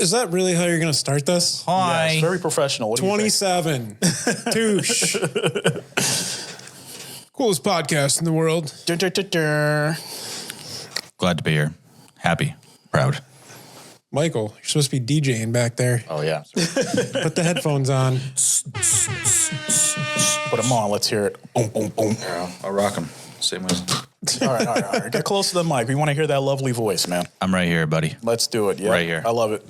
Is that really how you're going to start this? Hi. Yes, very professional. What do you 27. Touche. Coolest podcast in the world. Glad to be here. Happy. Proud. Michael, you're supposed to be DJing back there. Oh, yeah. Put the headphones on. Put them on. Let's hear it. Boom, boom, boom. Yeah, I'll rock them. Same way. All right. Get close to the mic. We want to hear that lovely voice, man. I'm right here, buddy. Let's do it. Yeah. Right here. I love it.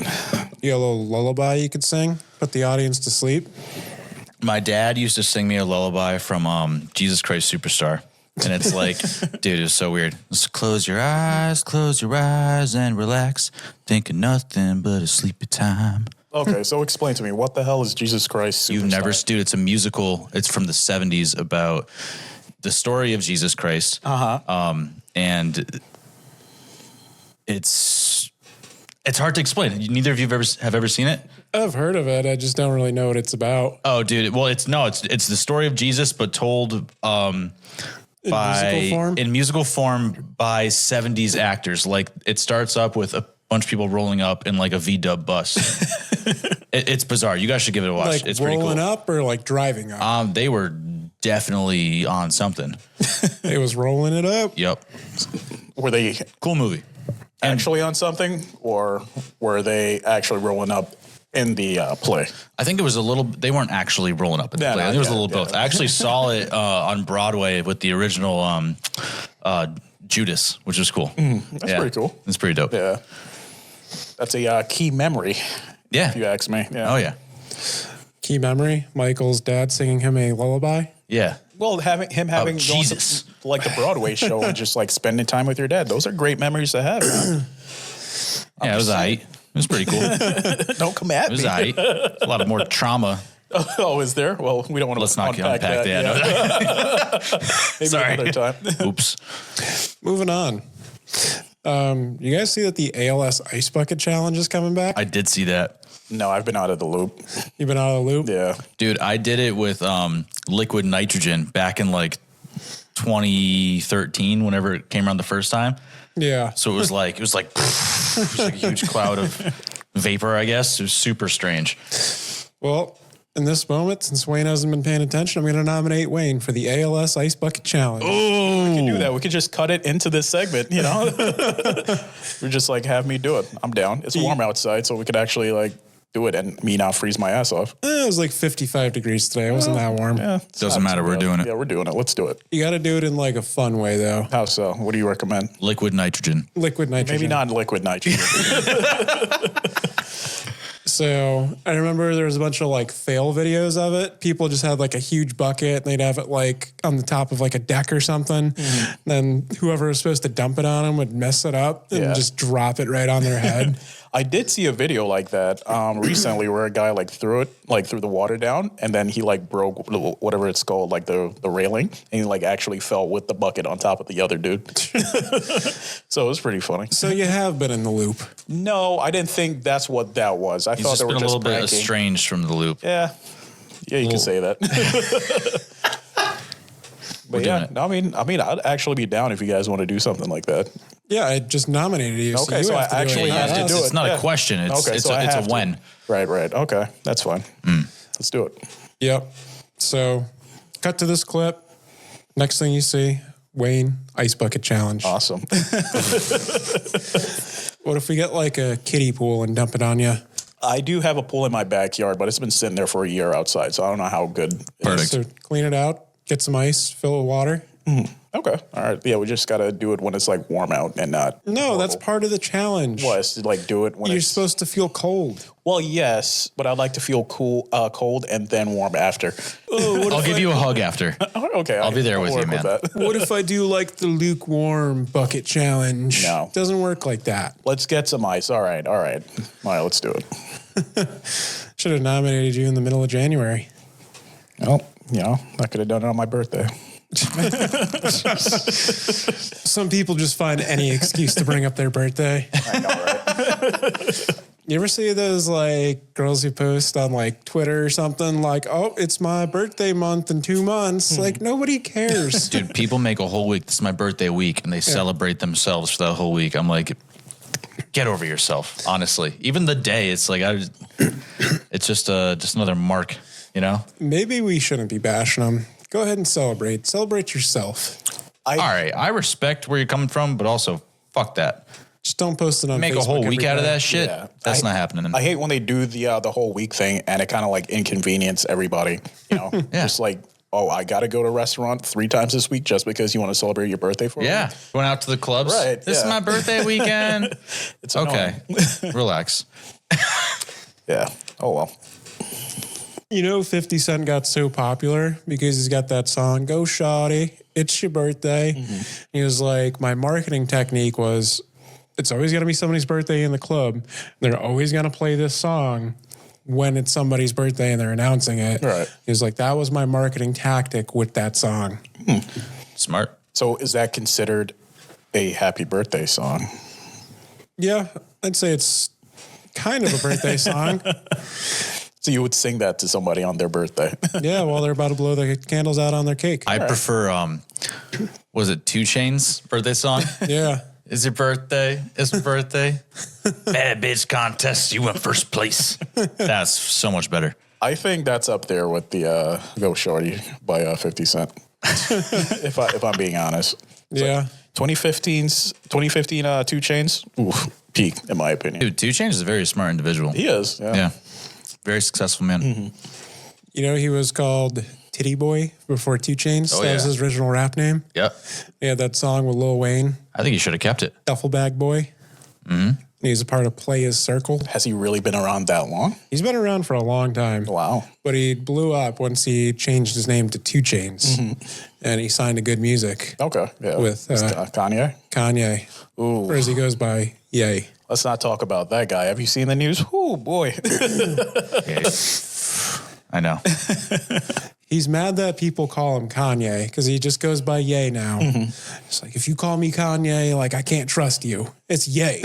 You got a little lullaby you could sing? Put the audience to sleep? My dad used to sing me a lullaby from Jesus Christ Superstar. And it's like, dude, it's so weird. Just close your eyes and relax. Think of nothing but a sleepy time. Okay, so explain to me, what the hell is Jesus Christ Superstar? You've never, dude, it's a musical. It's from the 70s about the story of Jesus Christ. And it's hard to explain. Neither of you have ever seen it? I've heard of it. I just don't really know what it's about. Oh, dude. Well, it's the story of Jesus, but told in musical form by 70s actors. Like, it starts up with a bunch of people rolling up in like a V-dub bus. It's bizarre. You guys should give it a watch. Like it's pretty cool. rolling up or like driving up? They were definitely on something. It was rolling it up. Yep. Were they Cool movie. actually on something, or were they actually rolling up in the play? I think it was a little. They weren't actually rolling up in the play. I think it was a little both. I actually saw it on Broadway with the original Judas, which was cool. That's pretty cool. It's pretty dope. Yeah. That's a key memory, Yeah. if you ask me. Yeah. Oh yeah. Key memory, Michael's dad singing him a lullaby. Yeah. Well, having going Jesus. to, like, the Broadway show and just like spending time with your dad, those are great memories to have, man. Yeah, it was aight. It was pretty cool. It Don't come at was me. aight. A lot of more trauma. Oh, is there? Well, we don't want to Let's not unpack unpack that. that. Maybe Sorry. another time. Oops. Moving on. You guys see that the ALS Ice Bucket Challenge is coming back? I did see that. No, I've been out of the loop. You've been out of the loop? Yeah. Dude, I did it with liquid nitrogen back in like 2013, whenever it came around the first time. Yeah. So it was like it was like a huge cloud of vapor, I guess. It was super strange. Well, in this moment, since Wayne hasn't been paying attention, I'm going to nominate Wayne for the ALS Ice Bucket Challenge. We can do that. We could just cut it into this segment, you know? We're just like, have me do it. I'm down. It's warm outside, so we could actually like do it and me not freeze my ass off. It was like 55 degrees today. It wasn't that warm. Yeah. Doesn't matter. We're doing it. Yeah, we're doing it. Let's do it. You got to do it in like a fun way, though. How so? What do you recommend? Liquid nitrogen. Liquid nitrogen. Maybe not liquid nitrogen. So I remember there was a bunch of like fail videos of it. People just had like a huge bucket and they'd have it like on the top of like a deck or something. Mm-hmm. Then whoever was supposed to dump it on them would mess it up and just drop it right on their head. I did see a video like that recently where a guy like threw the water down and then he like broke whatever it's called, like the railing, and he like actually fell with the bucket on top of the other dude. So it was pretty funny. So you have been in the loop. No, I didn't think that's what that was. I He's thought just they were been a just little bit pranking. estranged from the loop. Yeah, you can say that. But yeah, I mean, I'd actually be down if you guys want to do something like that. Yeah, I just nominated you. Okay, you so I have to actually do it. have to do it. It's not a question. It's Okay, so I it's have a to. when. Right. Okay, that's fine. Let's do it. Yep. So cut to this clip. Next thing you see, Wayne, Ice Bucket Challenge. Awesome. What if we get like a kiddie pool and dump it on you? I do have a pool in my backyard, but it's been sitting there for a year outside, so I don't know how good it is. Perfect. So clean it out, get some ice, fill it with water. Okay. All right. Yeah, we just got to do it when it's like warm out and not. No, that's part of the challenge. What? It's to, like, do it when You're it's supposed to feel cold. Well, yes, but I'd like to feel cold and then warm after. I'll give you a hug after. Okay. I'll be there with you, work man. that. What if I do like the lukewarm bucket challenge? No. Doesn't work like that. Let's get some ice. All right. Let's do it. Should have nominated you in the middle of January. Well, I could have done it on my birthday. Some people just find any excuse to bring up their birthday. I know, right? You ever see those like girls who post on like Twitter or something like, oh, it's my birthday month in 2 months. Like nobody cares. Dude, people make a whole week. This is my birthday week, and they celebrate themselves for that whole week. I'm like, get over yourself. Honestly, even the day, it's like it's just another mark, you know. Maybe we shouldn't be bashing them. Go ahead and celebrate. Celebrate yourself. All right, I respect where you're coming from, but also fuck that. Just don't post it on Make Facebook a whole week every out of day. that shit. Yeah. That's not happening. I hate when they do the whole week thing and it kind of like inconvenience everybody. You know, just like, oh, I got to go to a restaurant 3 times this week just because you want to celebrate your birthday for me. Going out to the clubs. Right, This is yeah. my birthday weekend. It's Okay, relax. Yeah. Oh well. You know, 50 Cent got so popular because he's got that song, Go Shawty, It's Your Birthday. He was like, my marketing technique was, it's always going to be somebody's birthday in the club. They're always going to play this song when it's somebody's birthday and they're announcing it. Right. He was like, that was my marketing tactic with that song. Smart. So is that considered a happy birthday song? Yeah, I'd say it's kind of a birthday song. So you would sing that to somebody on their birthday? Yeah, while they're about to blow the candles out on their cake. I prefer, was it 2 Chainz birthday song? Yeah. It's your birthday. It's my birthday. Bad bitch contest. You win first place. That's so much better. I think that's up there with the Go Shorty by 50 Cent. if I'm being honest. Yeah. 2015 2 Chainz, oof, peak in my opinion. Dude, 2 Chainz is a very smart individual. He is. Yeah. Yeah. Very successful man. You know, he was called Titty Boy before 2 Chainz. Oh, That was yeah. his original rap name. Yep. He had that song with Lil Wayne, I think you should have kept it. Duffel Bag Boy. And he's a part of Play His Circle. Has he really been around that long? He's been around for a long time. Wow. But he blew up once he changed his name to 2 Chainz. And he signed to Good Music Okay. Yeah. With, Kanye. Kanye. Ooh. Or as he goes by, Ye. Let's not talk about that guy. Have you seen the news? Oh boy. I know. He's mad that people call him Kanye because he just goes by Ye now. It's like, if you call me Kanye, like, I can't trust you. It's Ye.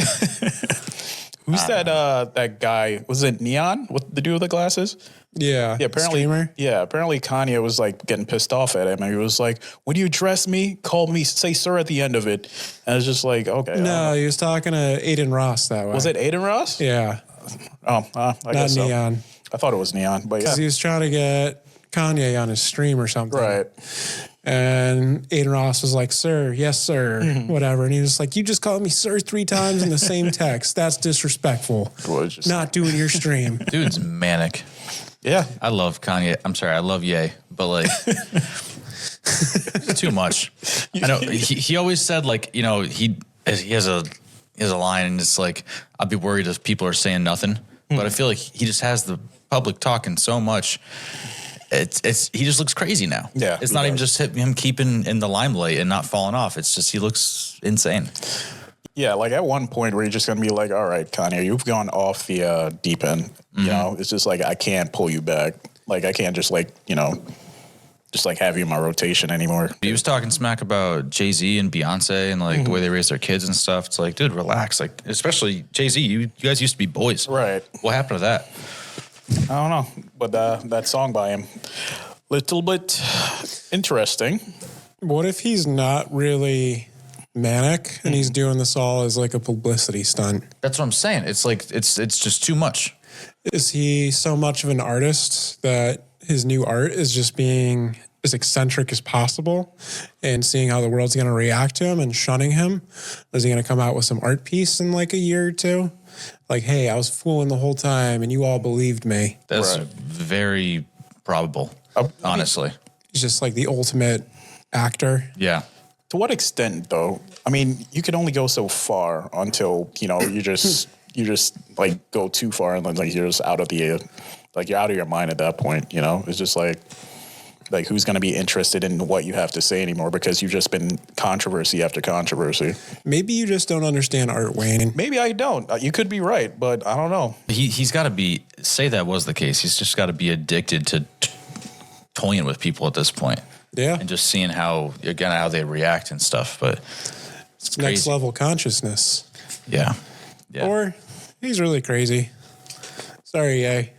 Who's that guy? Was it Neon? What the dude with the glasses? Yeah. Yeah, apparently. Streamer. Yeah, apparently Kanye was like getting pissed off at him, and he was like, "When you address me, call me, say sir at the end of it." And I was just like, "Okay." No, he was talking to Aiden Ross that way. Was it Aiden Ross? Yeah. Oh, I Not guess so. Neon. I thought it was Neon, but yeah. Because he was trying to get Kanye on his stream or something. Right. And Aiden Ross was like, sir, yes, sir, whatever. And he was like, you just called me sir 3 times in the same text. That's disrespectful. Well, just- Not doing your stream. Dude's manic. Yeah. I love Kanye. I'm sorry, I love Ye, but like it's too much. I know he always said like, you know, he has a line and it's like, I'd be worried if people are saying nothing, but I feel like he just has the public talking so much. It's he just looks crazy now. Yeah, it's he not even does. just him keeping in the limelight and not falling off. It's just he looks insane. Yeah, like at one point where you're just gonna be like, all right, Kanye, you've gone off the deep end. You know, it's just like I can't pull you back. Like I can't just like, you know, just like have you in my rotation anymore. He was talking smack about Jay-Z and Beyonce and like the way they raise their kids and stuff. It's like, dude, relax. Like, especially Jay-Z, you guys used to be boys. Right. What happened to that? I don't know. But that song by him, little bit interesting. What if he's not really manic and he's doing this all as like a publicity stunt? That's what I'm saying. It's like, it's just too much. Is he so much of an artist that his new art is just being as eccentric as possible and seeing how the world's going to react to him and shunning him? Is he going to come out with some art piece in like a year or two? Like, hey, I was fooling the whole time and you all believed me. That's Right. very probable, honestly. He's just like the ultimate actor. Yeah. To what extent, though? I mean, you can only go so far until you know you just like go too far and then like you're just out of the like you're out of your mind at that point. You know, it's just like who's going to be interested in what you have to say anymore because you've just been controversy after controversy. Maybe you just don't understand art, Wayne. Maybe I don't. You could be right, but I don't know. He's got to be, say that was the case. He's just got to be addicted to toying with people at this point. Yeah. And just seeing how they react and stuff. But it's Next crazy. level consciousness. Yeah. Yeah. Or he's really crazy. Sorry, Ye.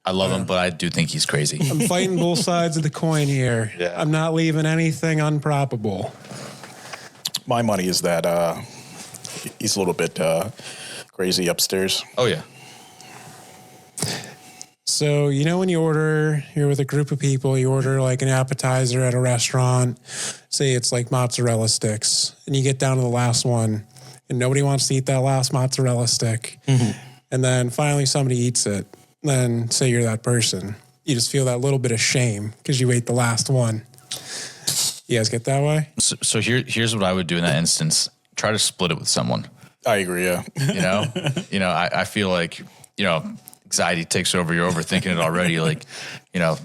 I love him, but I do think he's crazy. I'm fighting both sides of the coin here. Yeah. I'm not leaving anything unprobable. My money is that he's a little bit crazy upstairs. Oh yeah. So, you know, when you're with a group of people, you order like an appetizer at a restaurant, say it's like mozzarella sticks, and you get down to the last one, and nobody wants to eat that last mozzarella stick. Mm-hmm. And then finally somebody eats it. Then say you're that person. You just feel that little bit of shame because you ate the last one. You guys get that way? So here's what I would do in that instance. Try to split it with someone. I agree, yeah. I feel like, anxiety takes over. You're overthinking it already. Like,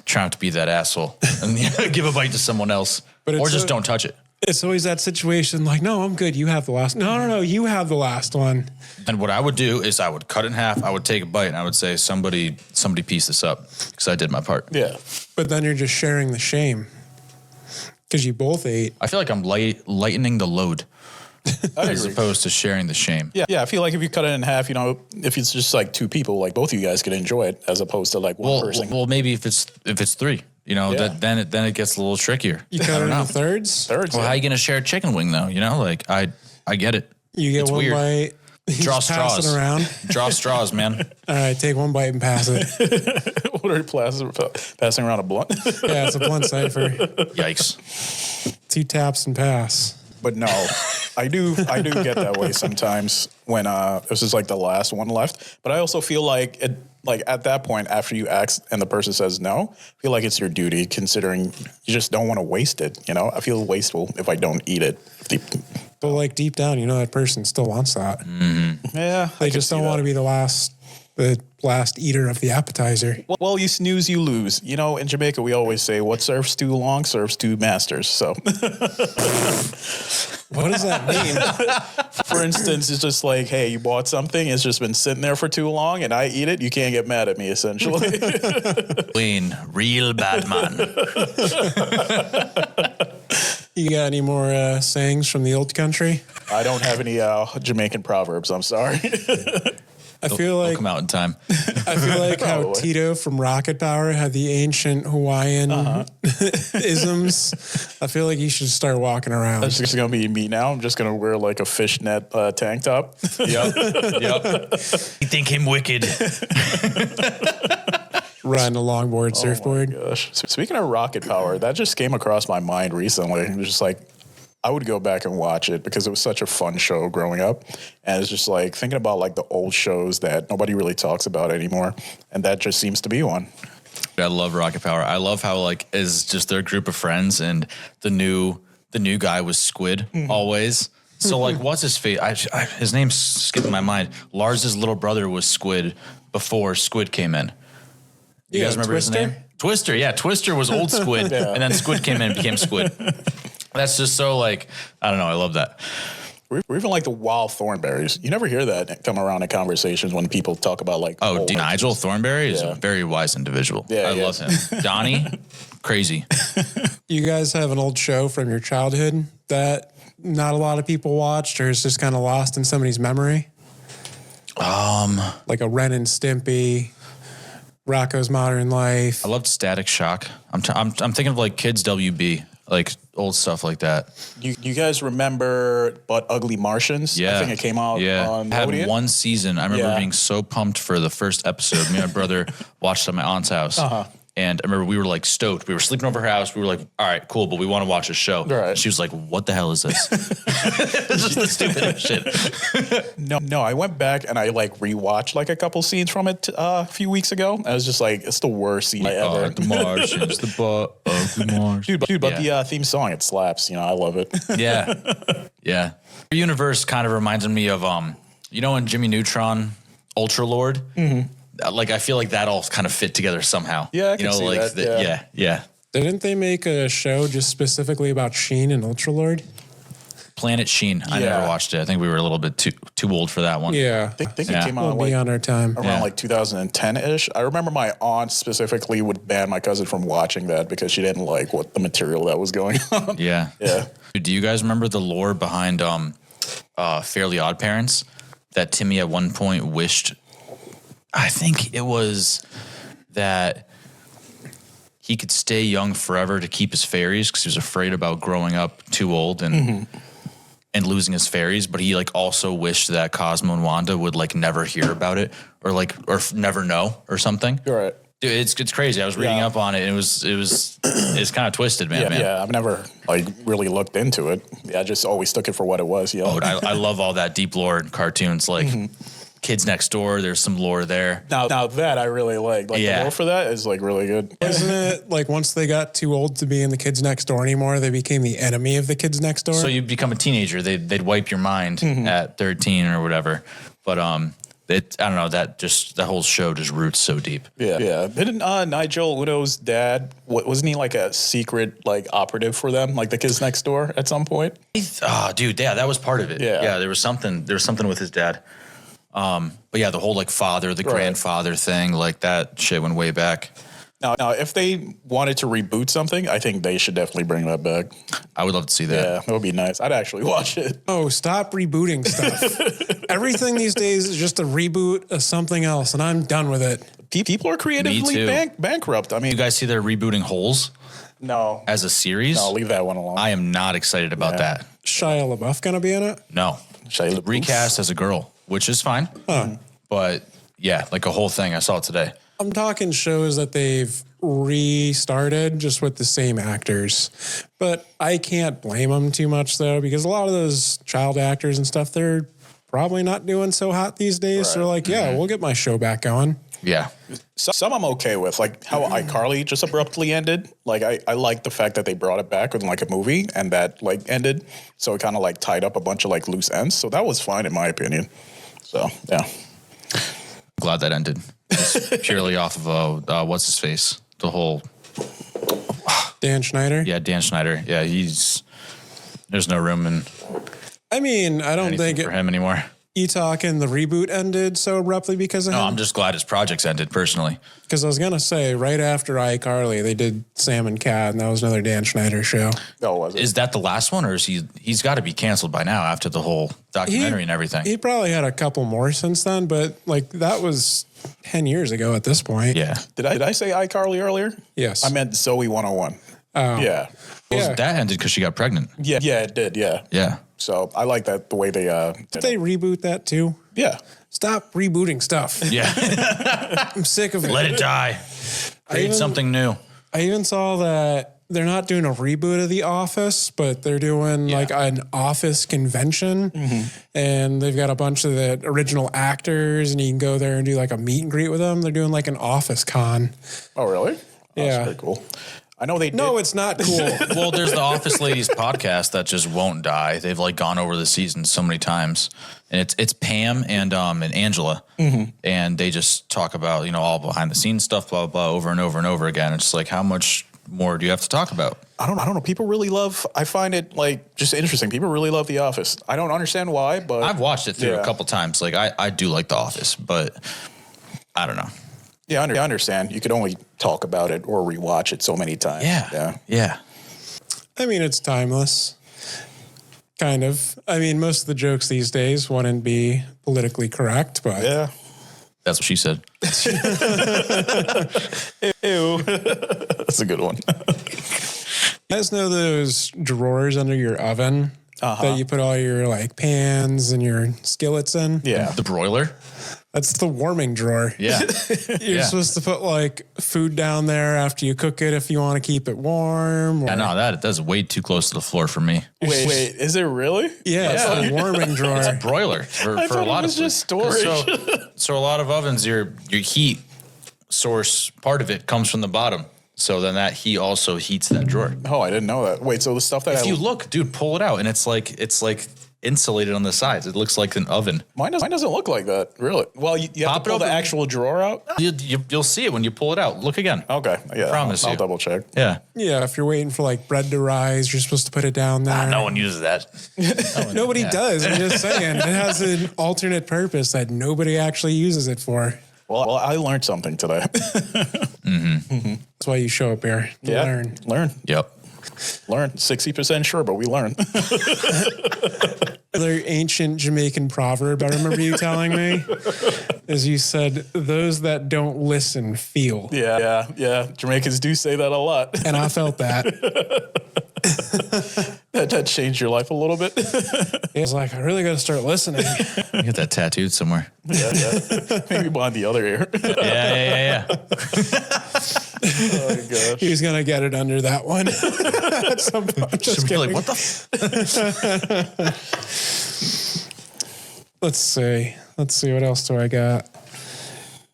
trying to be that asshole and give a bite to someone else, or just don't touch it. It's always that situation like, no, I'm good. You have the last. No, you have the last one. And what I would do is I would cut it in half. I would take a bite and I would say, somebody piece this up because I did my part. Yeah. But then you're just sharing the shame because you both ate. I feel like I'm lightening the load. As opposed to sharing the shame. Yeah. I feel like if you cut it in half, if it's just like two people, like both of you guys could enjoy it, as opposed to like one person. Well, maybe if it's three, then it gets a little trickier. You cut it into thirds. Well, how are you gonna share a chicken wing though? Like I get it. You get it's one weird. bite. Draw straws. Pass it around. Draw straws, man. All right, take one bite and pass it. What are you passing around a blunt? Yeah, it's a blunt cipher. Yikes. 2 taps and pass. But no, I do get that way sometimes when this is like the last one left. But I also feel like at that point after you ask and the person says no, I feel like it's your duty considering you just don't want to waste it. I feel wasteful if I don't eat it. But like deep down, that person still wants that. Mm-hmm. Yeah, they just don't want to be the last eater of the appetizer. Well, you snooze, you lose. In Jamaica, we always say, what serves too long serves two masters. So what does that mean? For instance, it's just like, hey, you bought something, it's just been sitting there for too long, and I eat it, you can't get mad at me, essentially. Wayne, real bad man. You got any more sayings from the old country? I don't have any Jamaican proverbs, I'm sorry. I feel like they'll come out in time. I feel like how Tito from Rocket Power had the ancient Hawaiian isms. I feel like you should start walking around. That's just gonna be me now. I'm just gonna wear like a fishnet tank top. Yep. You think him wicked? Riding a longboard, surfboard. Oh my gosh. Speaking of Rocket Power, that just came across my mind recently. It was just like, I would go back and watch it because it was such a fun show growing up. And it's just like thinking about like the old shows that nobody really talks about anymore. And that just seems to be one. I love Rocket Power. I love how like is just their group of friends and the new guy was Squid always. So like what's his face? His name's skipping my mind. Lars's little brother was Squid before Squid came in. You guys remember Twister? his name? Twister, yeah. Twister was old Squid, and then Squid came in and became Squid. That's just so like, I don't know. I love that. Or even like the wild thornberries. You never hear that come around in conversations when people talk about like. Oh, Nigel Thornberry is a very wise individual. Yeah, I love him. Donnie, crazy. You guys have an old show from your childhood that not a lot of people watched or is just kind of lost in somebody's memory? Like a Ren and Stimpy, Rocco's Modern Life. I loved Static Shock. I'm thinking of like Kids WB, like old stuff like that. You guys remember But Ugly Martians? Yeah. I think it came out on I had Nickelodeon. one season. I remember being so pumped for the first episode. Me and my brother watched it at my aunt's house. And I remember we were like stoked. We were sleeping over her house. We were like, all right, cool, but we want to watch a show. Right. She was like, what the hell is this? It's just the stupidest shit. No, I went back and I like rewatched like a couple scenes from it a few weeks ago. I was just like, it's the worst scene ever. The Martians, the ugly Martians. Dude, but the theme song, it slaps. I love it. Yeah. Your universe kind of reminds me of, in Jimmy Neutron, Ultra Lord? Mm-hmm. Like, I feel like that all kind of fit together somehow. Yeah, I can see like that. Yeah. Didn't they make a show just specifically about Sheen and Ultralord? Planet Sheen. I never watched it. I think we were a little bit too old for that one. Yeah. I think it came out We'll be on our time. around like 2010-ish. I remember my aunt specifically would ban my cousin from watching that because she didn't like what the material that was going on. Yeah. Do you guys remember the lore behind Fairly Odd Parents? That Timmy at one point wished, I think it was that he could stay young forever to keep his fairies because he was afraid about growing up too old. And and losing his fairies, but he like also wished that Cosmo and Wanda would like never hear about it or never know or something. Right. Dude, it's crazy. I was reading up on it, and it's kind of twisted, man. Yeah, I've never like really looked into it. Yeah, I just always took it for what it was. Yeah. Oh, I love all that deep lore in cartoons, like Kids Next Door. There's some lore there. Now that I really like the lore for that is like really good. Isn't it like once they got too old to be in the Kids Next Door anymore, they became the enemy of the Kids Next Door? So you become a teenager. They'd wipe your mind at 13 or whatever. But I don't know, that whole show just roots so deep. Yeah. Didn't Nigel Udo's dad, wasn't he like a secret like operative for them, like the Kids Next Door at some point? Oh, dude, yeah, that was part of it. Yeah. There was something with his dad. But yeah, the whole like father, grandfather thing, like that shit went way back. Now, if they wanted to reboot something, I think they should definitely bring that back. I would love to see that. Yeah, that would be nice. I'd actually watch it. Oh, stop rebooting stuff. Everything these days is just a reboot of something else, and I'm done with it. People are creatively bankrupt. I mean, you guys see they're rebooting Holes? No. As a series? No, leave that one alone. I am not excited about that. Shia LaBeouf gonna be in it? No. Shia LaBeouf? Recast as a girl, which is fine. But yeah, like a whole thing. I saw it today. I'm talking shows that they've restarted just with the same actors. But I can't blame them too much, though, because a lot of those child actors and stuff, they're probably not doing so hot these days. Right. So they're like, yeah, we'll get my show back going. Yeah. Some I'm okay with, like how iCarly just abruptly ended. Like I like the fact that they brought it back with like a movie and that like ended. So it kind of like tied up a bunch of like loose ends. So that was fine in my opinion. So, yeah. Glad that ended. Just purely off of what's his face? The whole Dan Schneider? Yeah, Dan Schneider. Yeah, there's no room in I mean, I don't think for him anymore. You talking the reboot ended so abruptly because of him? No, I'm just glad his projects ended personally. Because I was going to say, right after iCarly, they did Sam and Cat, and that was another Dan Schneider show. Oh, was it? Is that the last one, or is he's got to be canceled by now after the whole documentary and everything? He probably had a couple more since then, but like that was 10 years ago at this point. Yeah. Did I say iCarly earlier? Yes. I meant Zoe 101. Oh. Yeah. Well, that ended because she got pregnant. Yeah, it did. Yeah. Yeah. So I like that the way they Did they reboot that too? Yeah. Stop rebooting stuff. Yeah. I'm sick of it. Let it die. Create something new. I even saw that they're not doing a reboot of The Office, but they're doing like an Office convention, and they've got a bunch of the original actors, and you can go there and do like a meet and greet with them. They're doing like an Office con. Oh, really? Yeah. That's pretty cool. I know they did. No, it's not cool. Well, there's the Office Ladies podcast that just won't die. They've like gone over the season so many times, and it's Pam and Angela, and they just talk about all behind the scenes stuff, blah blah blah, over and over and over again. It's like, how much more do you have to talk about? I don't know. People really love. I find it like just interesting. People really love The Office. I don't understand why, but I've watched it through a couple times. Like I do like The Office, but I don't know. Yeah, I understand. You could only talk about it or rewatch it so many times. Yeah. I mean, it's timeless. Kind of. I mean, most of the jokes these days wouldn't be politically correct, but yeah. That's what she said. Ew. That's a good one. You guys know those drawers under your oven that you put all your like pans and your skillets in? Yeah. The broiler. That's the warming drawer. Yeah. You're supposed to put like food down there after you cook it if you want to keep it warm. Or, I know that's way too close to the floor for me. Wait, is it really? Yeah, it's a warming drawer. It's a broiler for a lot of it was just food. storage. So a lot of ovens, your heat source, part of it comes from the bottom. So then that heat also heats that drawer. Oh, I didn't know that. Wait, so the stuff that If you look, dude, pull it out, and it's like insulated on the sides. It looks like an oven. Mine doesn't look like that, really. Well, you have Pop to it pull the open. actual drawer out? You'll see it when you pull it out. Look again. Okay. Yeah. Promise I'll you. double check. Yeah. Yeah, if you're waiting for like bread to rise, you're supposed to put it down there. No one uses that. Nobody does. I'm just saying. It has an alternate purpose that nobody actually uses it for. Well, I learned something today. That's why you show up here. To Learn. Yep. Learn. 60% sure, but we learn. Another ancient Jamaican proverb I remember you telling me is you said, those that don't listen feel. Yeah. Jamaicans do say that a lot. And I felt that. that changed your life a little bit? He was like, I really got to start listening. Get that tattooed somewhere. Yeah. Maybe behind the other ear. Yeah. Oh my gosh. He was going to get it under that one at some point. Just Be like, kidding. what the? Let's see. What else do I got?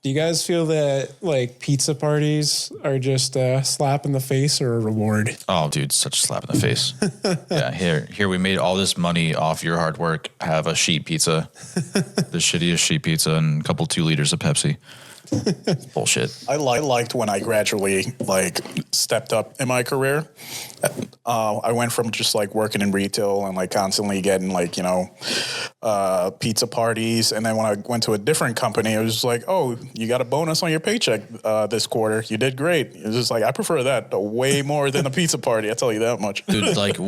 Do you guys feel that like pizza parties are just a slap in the face or a reward? Oh, dude, such a slap in the face. Yeah, here we made all this money off your hard work. Have a sheet pizza, the shittiest sheet pizza, and a couple 2 liters of Pepsi. Bullshit. I liked when I gradually like stepped up in my career. I went from just like working in retail and like constantly getting like, pizza parties. And then when I went to a different company, it was just like, oh, you got a bonus on your paycheck this quarter. You did great. It was just like, I prefer that way more than a pizza party. I tell you that much. Dude, like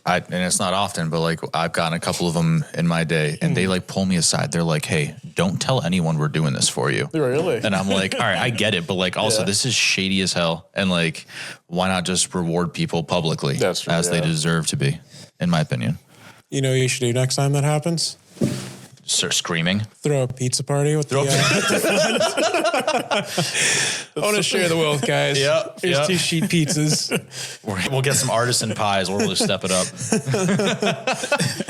and it's not often, but like I've gotten a couple of them in my day and they like pull me aside. They're like, hey, don't tell anyone we're doing this for you. Really? And I'm like, all right, I get it. But like also this is shady as hell. And like, why not just reward people publicly That's true, as they deserve to be, in my opinion. You know what you should do next time that happens? Start screaming. Throw a pizza party with the I want to share the wealth, guys. Yep, Here's yep. 2 sheet pizzas. We'll get some artisan pies. We'll really step it up.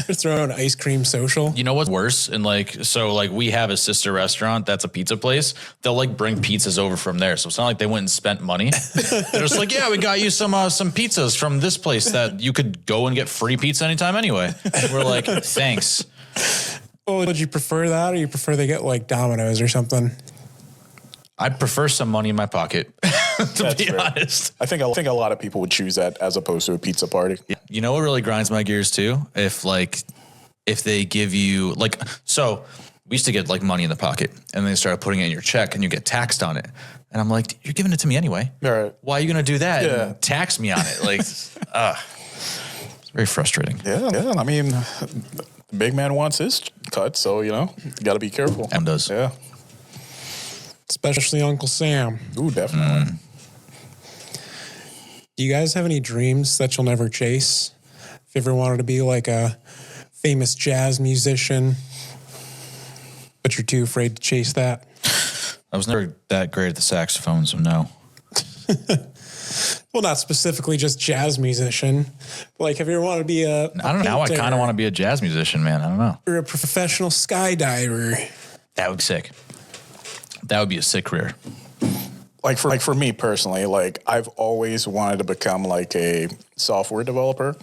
Just throw an ice cream social. You know what's worse? And like, so like we have a sister restaurant that's a pizza place. They'll like bring pizzas over from there. So it's not like they went and spent money. They're just like, yeah, we got you some pizzas from this place that you could go and get free pizza anytime anyway. We're like, thanks. Well, would you prefer that, or you prefer they get like Domino's or something? I'd prefer some money in my pocket, to be fair. honest. I think a lot of people would choose that as opposed to a pizza party. You know what really grinds my gears too? If they give you like, so we used to get like money in the pocket and they started putting it in your check and you get taxed on it. And I'm like, you're giving it to me anyway. All right. Why are you going to do that Yeah. and tax me on it? Like, it's very frustrating. Yeah. I mean, the big man wants his cut, so, you got to be careful. M does. Yeah. Especially Uncle Sam. Ooh, definitely. Do you guys have any dreams that you'll never chase? If you ever wanted to be like a famous jazz musician, but you're too afraid to chase that? I was never that great at the saxophone, so no. Well, not specifically just jazz musician. But like, have you ever wanted to be a I don't know. Now I painter kind of want to be a jazz musician, man. I don't know. or a professional skydiver? That would be sick. That would be a sick career. Like for me personally, like I've always wanted to become like a software developer,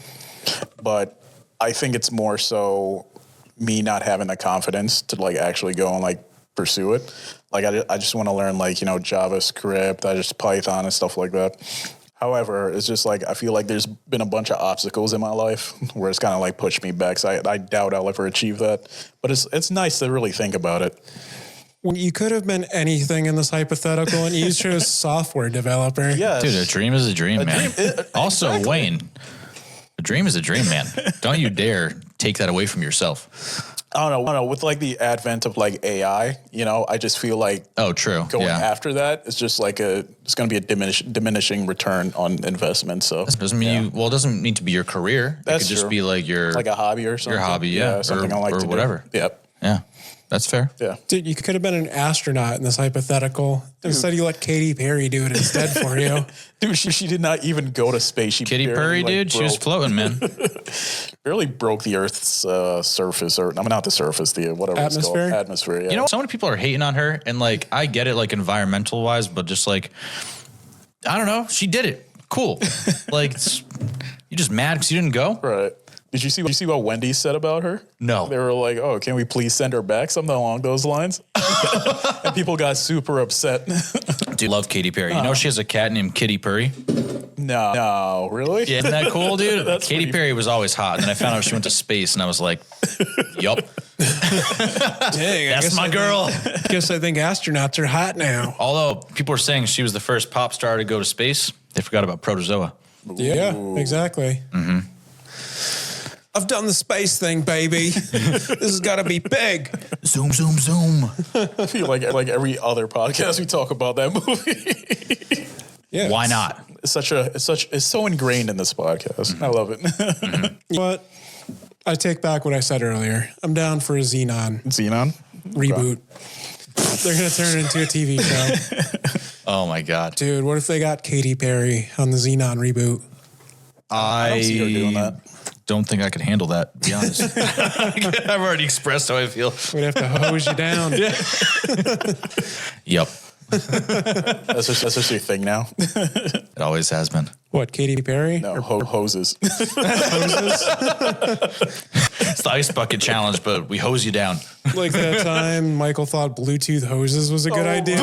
but I think it's more so me not having the confidence to like actually go and like pursue it. Like I just want to learn like, JavaScript, I just Python and stuff like that. However, it's just like, I feel like there's been a bunch of obstacles in my life where it's kind of like pushed me back. So I doubt I'll ever achieve that, but it's nice to really think about it. When you could have been anything in this hypothetical, and you chose software developer. Yeah. Dude, a dream is a dream, man. Also, exactly. Wayne, a dream is a dream, man. Don't you dare take that away from yourself. I don't know. With like the advent of like AI, I just feel like Oh, true. going Yeah. after that is just like it's going to be a diminishing return on investment. So Doesn't mean it doesn't need to be your career. That's it could just true. be like like a hobby or something. your hobby, yeah. something or, I like or to whatever. do. Yep. Yeah. That's fair. Yeah. Dude, you could have been an astronaut in this hypothetical. Instead, you let Katy Perry do it instead for you. Dude, she did not even go to space. She Katy barely, Perry, like, dude, she was floating, man. barely broke the Earth's surface, or I mean, not the surface, the whatever it's Atmosphere? called, atmosphere. Yeah. You know, so many people are hating on her, and like I get it, like environmental wise, but just like I don't know, she did it. Cool. Like you just mad because you didn't go? Right. Did you see what Wendy said about her? No. They were like, "Oh, can we please send her back?" Something along those lines. And people got super upset. Dude, love Katy Perry. You know she has a cat named Kitty Perry. No, really? Yeah, isn't that cool, dude? That's Katy pretty- Perry was always hot, and then I found out she went to space, and I was like, "Yup, Dang, that's my girl." Guess I think astronauts are hot now. Although people were saying she was the first pop star to go to space, they forgot about Protozoa. Yeah, exactly. Mm-hmm. I've done the space thing, baby. This has got to be big. Zoom, zoom, zoom. I feel like every other podcast we talk about that movie. Yeah, Why not? it's so ingrained in this podcast. I love it. But I take back what I said earlier. I'm down for a Xenon Xenon reboot. They're going to turn it into a TV show. Oh my God. Dude, what if they got Katy Perry on the Xenon reboot? I don't see her doing that. Don't think I could handle that, to be honest. I've already expressed how I feel. We'd have to hose you down. Yep. That's just your thing now. It always has been. What, Katy Perry? No, hoses. Hoses? It's the ice bucket challenge, but we hose you down. Like that time Michael thought Bluetooth hoses was a good idea. I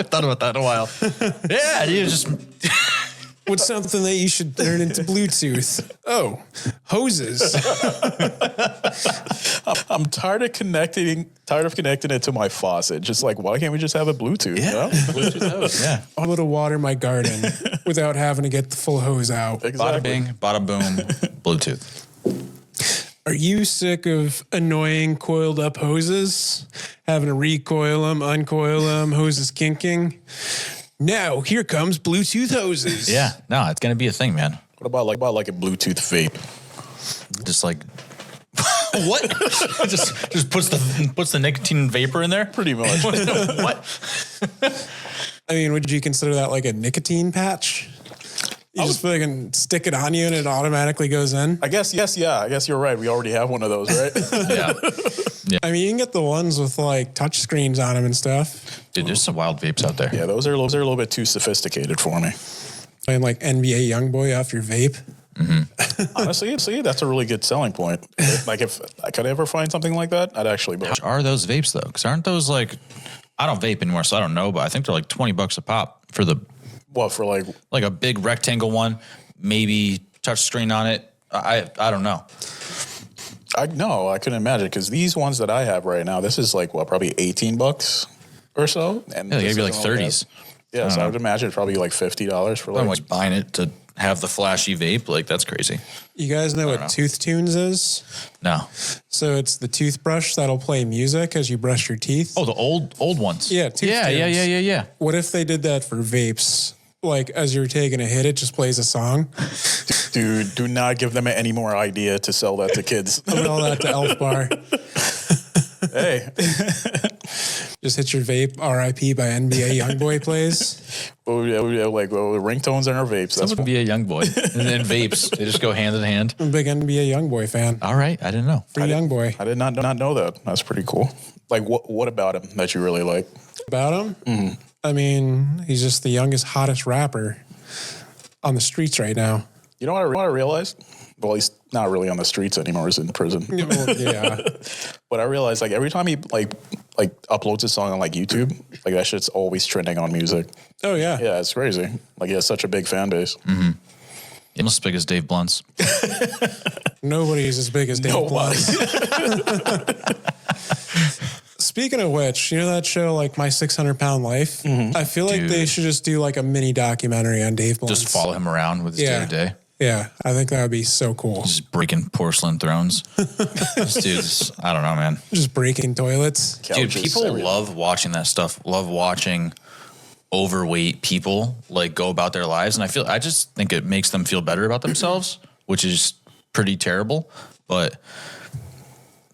thought about that in a while. Yeah, you just... What's something that you should turn into Bluetooth? Oh, hoses. I'm tired of connecting it to my faucet. Just like, why can't we just have a Bluetooth? Yeah. You know? Bluetooth hose, yeah. I'm able to water my garden without having to get the full hose out. Bada bing, bada boom, Bluetooth. Are you sick of annoying coiled up hoses? Having to recoil them, uncoil them, hoses kinking? Now, here comes Bluetooth hoses. Yeah, no, it's gonna be a thing, man. What about like a Bluetooth vape? Just like what? just puts the nicotine vapor in there. Pretty much. What? I mean, would you consider that like a nicotine patch? You just fucking stick it on you and it automatically goes in? I guess, yes, yeah. I guess you're right. We already have one of those, right? Yeah. I mean, you can get the ones with like touch screens on them and stuff. Dude, there's some wild vapes out there. Yeah, those are a little bit too sophisticated for me. Playing like NBA Youngboy off your vape. Honestly, see, that's a really good selling point. Like if I could ever find something like that, I'd actually buy it. Are those vapes though? Because aren't those like, I don't vape anymore, so I don't know, but I think they're like $20 a pop for the What, for like a big rectangle one, maybe touch screen on it. I don't know. I couldn't imagine, because these ones that I have right now, this is like what, probably $18 or so, and Yeah, they this gave you like isn't all 30s. that. Yeah, so I would imagine probably like $50 for I'm like. like buying it to have the flashy vape. Like that's crazy. You guys know what Tooth Tunes is? No. So it's the toothbrush that'll play music as you brush your teeth. Oh, the old ones. Yeah, Tooth yeah, Tunes. yeah. What if they did that for vapes? Like as you're taking a hit, it just plays a song. Dude, do not give them any more idea to sell that to kids. Put all that to Elf Bar. Hey, Just hit your vape. R.I.P. by NBA Youngboy plays. the ringtones and our vapes. That's Someone would be a young boy. And then vapes, they just go hand in hand. I'm a big NBA Youngboy fan. All right, I didn't know. Free Youngboy. I did not know that. That's pretty cool. Like, what about him that you really like? About him? I mean, he's just the youngest, hottest rapper on the streets right now. You know what I realized? Well, he's not really on the streets anymore. He's in prison. Yeah. But I realized, like, every time he like uploads a song on like YouTube, like that shit's always trending on music. Oh, yeah. Yeah, it's crazy. Like, he has such a big fan base. Almost as big as Dave Blunt's. Nobody's as big as Dave Blunt. Speaking of which, you know that show, like My 600-Pound Life? I feel like they should just do like a mini documentary on Dave Blunt. Just follow him around with his day-to-day. Yeah, I think that would be so cool. Just breaking porcelain thrones. This dude's, I don't know, man. Just breaking toilets. Dude, people love watching that stuff. Love watching overweight people like go about their lives. And I just think it makes them feel better about themselves, which is pretty terrible. But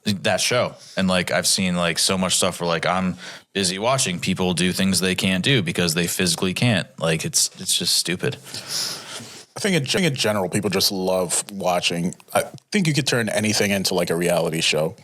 that show, and like I've seen like so much stuff where like I'm busy watching people do things they can't do because they physically can't. Like it's just stupid. I think in general, people just love watching. I think you could turn anything into like a reality show.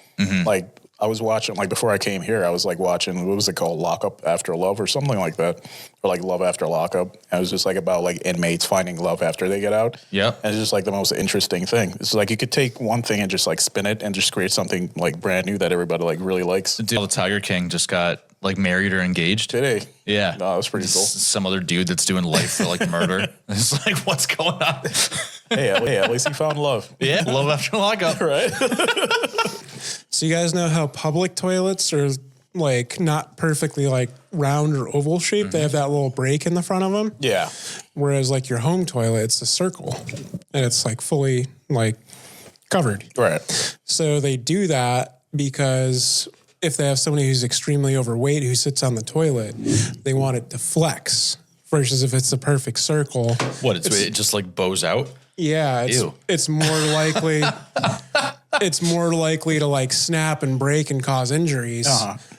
Like I was watching, like before I came here, I was like watching, what was it called? Lockup After Love or something like that. Or like Love After Lockup. And it was just like about like inmates finding love after they get out. Yeah. And it's just like the most interesting thing. It's like you could take one thing and just like spin it and just create something like brand new that everybody like really likes. The Tiger King just got like married or engaged. Today. Yeah. No, that's pretty cool. Some other dude that's doing life for like murder. It's like, what's going on? Hey, at least he found love. Yeah. Love after lockup. Right? So you guys know how public toilets are like not perfectly like round or oval shaped? They have that little break in the front of them. Yeah. Whereas like your home toilet, it's a circle and it's like fully like covered. Right. So they do that because if they have somebody who's extremely overweight who sits on the toilet, they want it to flex versus if it's a perfect circle. What? It just like bows out? Yeah, it's more likely it's more likely to like snap and break and cause injuries.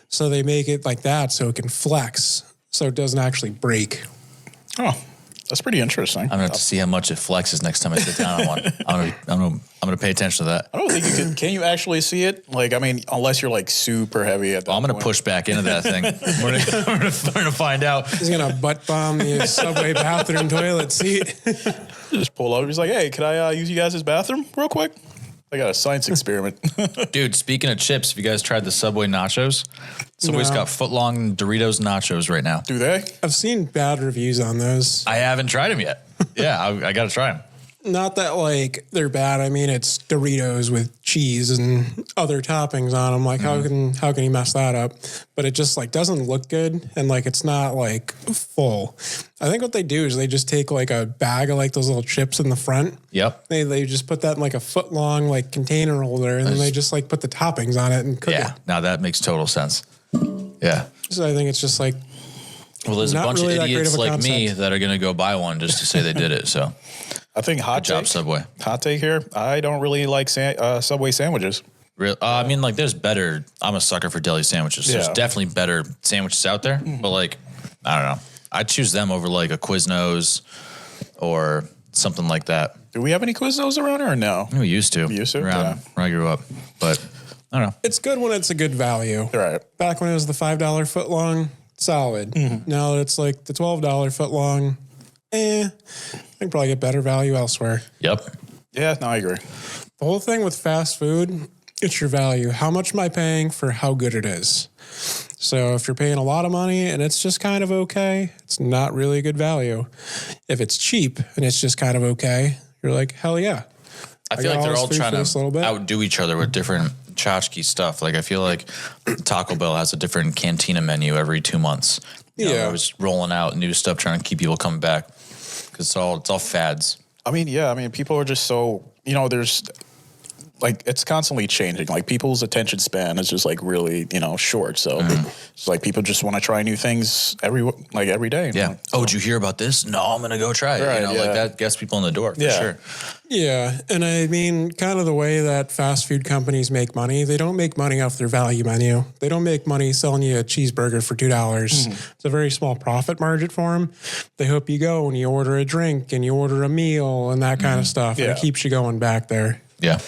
So they make it like that so it can flex, so it doesn't actually break. Oh, that's pretty interesting. I'm gonna have to see how much it flexes next time I sit down on one. I'm gonna pay attention to that. I don't think you can. Can you actually see it? Like, I mean, unless you're like super heavy at that I'm gonna point. push back into that thing. I'm gonna find out. He's gonna butt bomb the subway bathroom toilet seat. Just pull up. He's like, "Hey, can I use you guys' bathroom real quick?" I got a science experiment. Dude, speaking of chips, have you guys tried the Subway nachos? Subway's got foot-long Doritos nachos right now. Do they? I've seen bad reviews on those. I haven't tried them yet. Yeah, I got to try them. Not that like they're bad. I mean, it's Doritos with cheese and other toppings on them. Like how can you mess that up? But it just like doesn't look good, and like it's not like full. I think what they do is they just take like a bag of like those little chips in the front. Yep. They just put that in like a foot long like container holder, and then they just like put the toppings on it and cook it. Now that makes total sense. Yeah. So I think it's just like, Well, there's not a bunch really of that great idiots of a like me concept. that are going to go buy one just to say they did it. So I think good job, Subway. Hot take here. I don't really like Subway sandwiches. Real, I mean, like, there's better. I'm a sucker for deli sandwiches. There's Yeah. definitely better sandwiches out there, but like, I don't know. I'd choose them over like a Quiznos or something like that. Do we have any Quiznos around here or no? We used to. Used to? Around Yeah. where I grew up, but I don't know. it's good when it's a good value. Right. Back when it was the $5 foot long, solid. Now that it's like the $12 foot long, I can probably get better value elsewhere. Yep. Yeah, no, I agree. The whole thing with fast food, it's your value. How much am I paying for how good it is? So if you're paying a lot of money and it's just kind of okay, it's not really good value. If it's cheap and it's just kind of okay, you're like, hell yeah. I feel got like they're all all this food trying for this little to bit. outdo each other with different tchotchke stuff. Like, I feel like Taco Bell has a different cantina menu every 2 months. You know, Yeah. they're always rolling out new stuff, trying to keep people coming back. Because it's all fads. I mean, yeah, people are just so, there's like, it's constantly changing. Like, people's attention span is just like really, short. So it's like people just want to try new things every day. Yeah. Oh, did you hear about this? No, I'm going to go try it. Right, like yeah. that gets people in the door for Yeah. sure. Yeah. And I mean, kind of the way that fast food companies make money, they don't make money off their value menu. They don't make money selling you a cheeseburger for $2. It's a very small profit margin for them. They hope you go and you order a drink and you order a meal and that kind of stuff. And Yeah. it keeps you going back there. Yeah.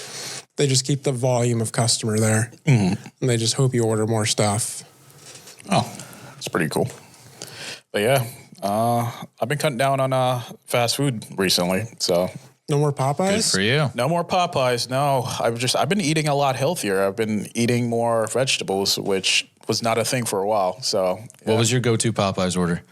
They just keep the volume of customer there. And they just hope you order more stuff. Oh, it's pretty cool. But yeah, I've been cutting down on fast food recently. So No more Good Popeyes? for you. no more Popeyes. No, I've been eating a lot healthier. I've been eating more vegetables, which was not a thing for a while. So What was your go-to Popeyes order?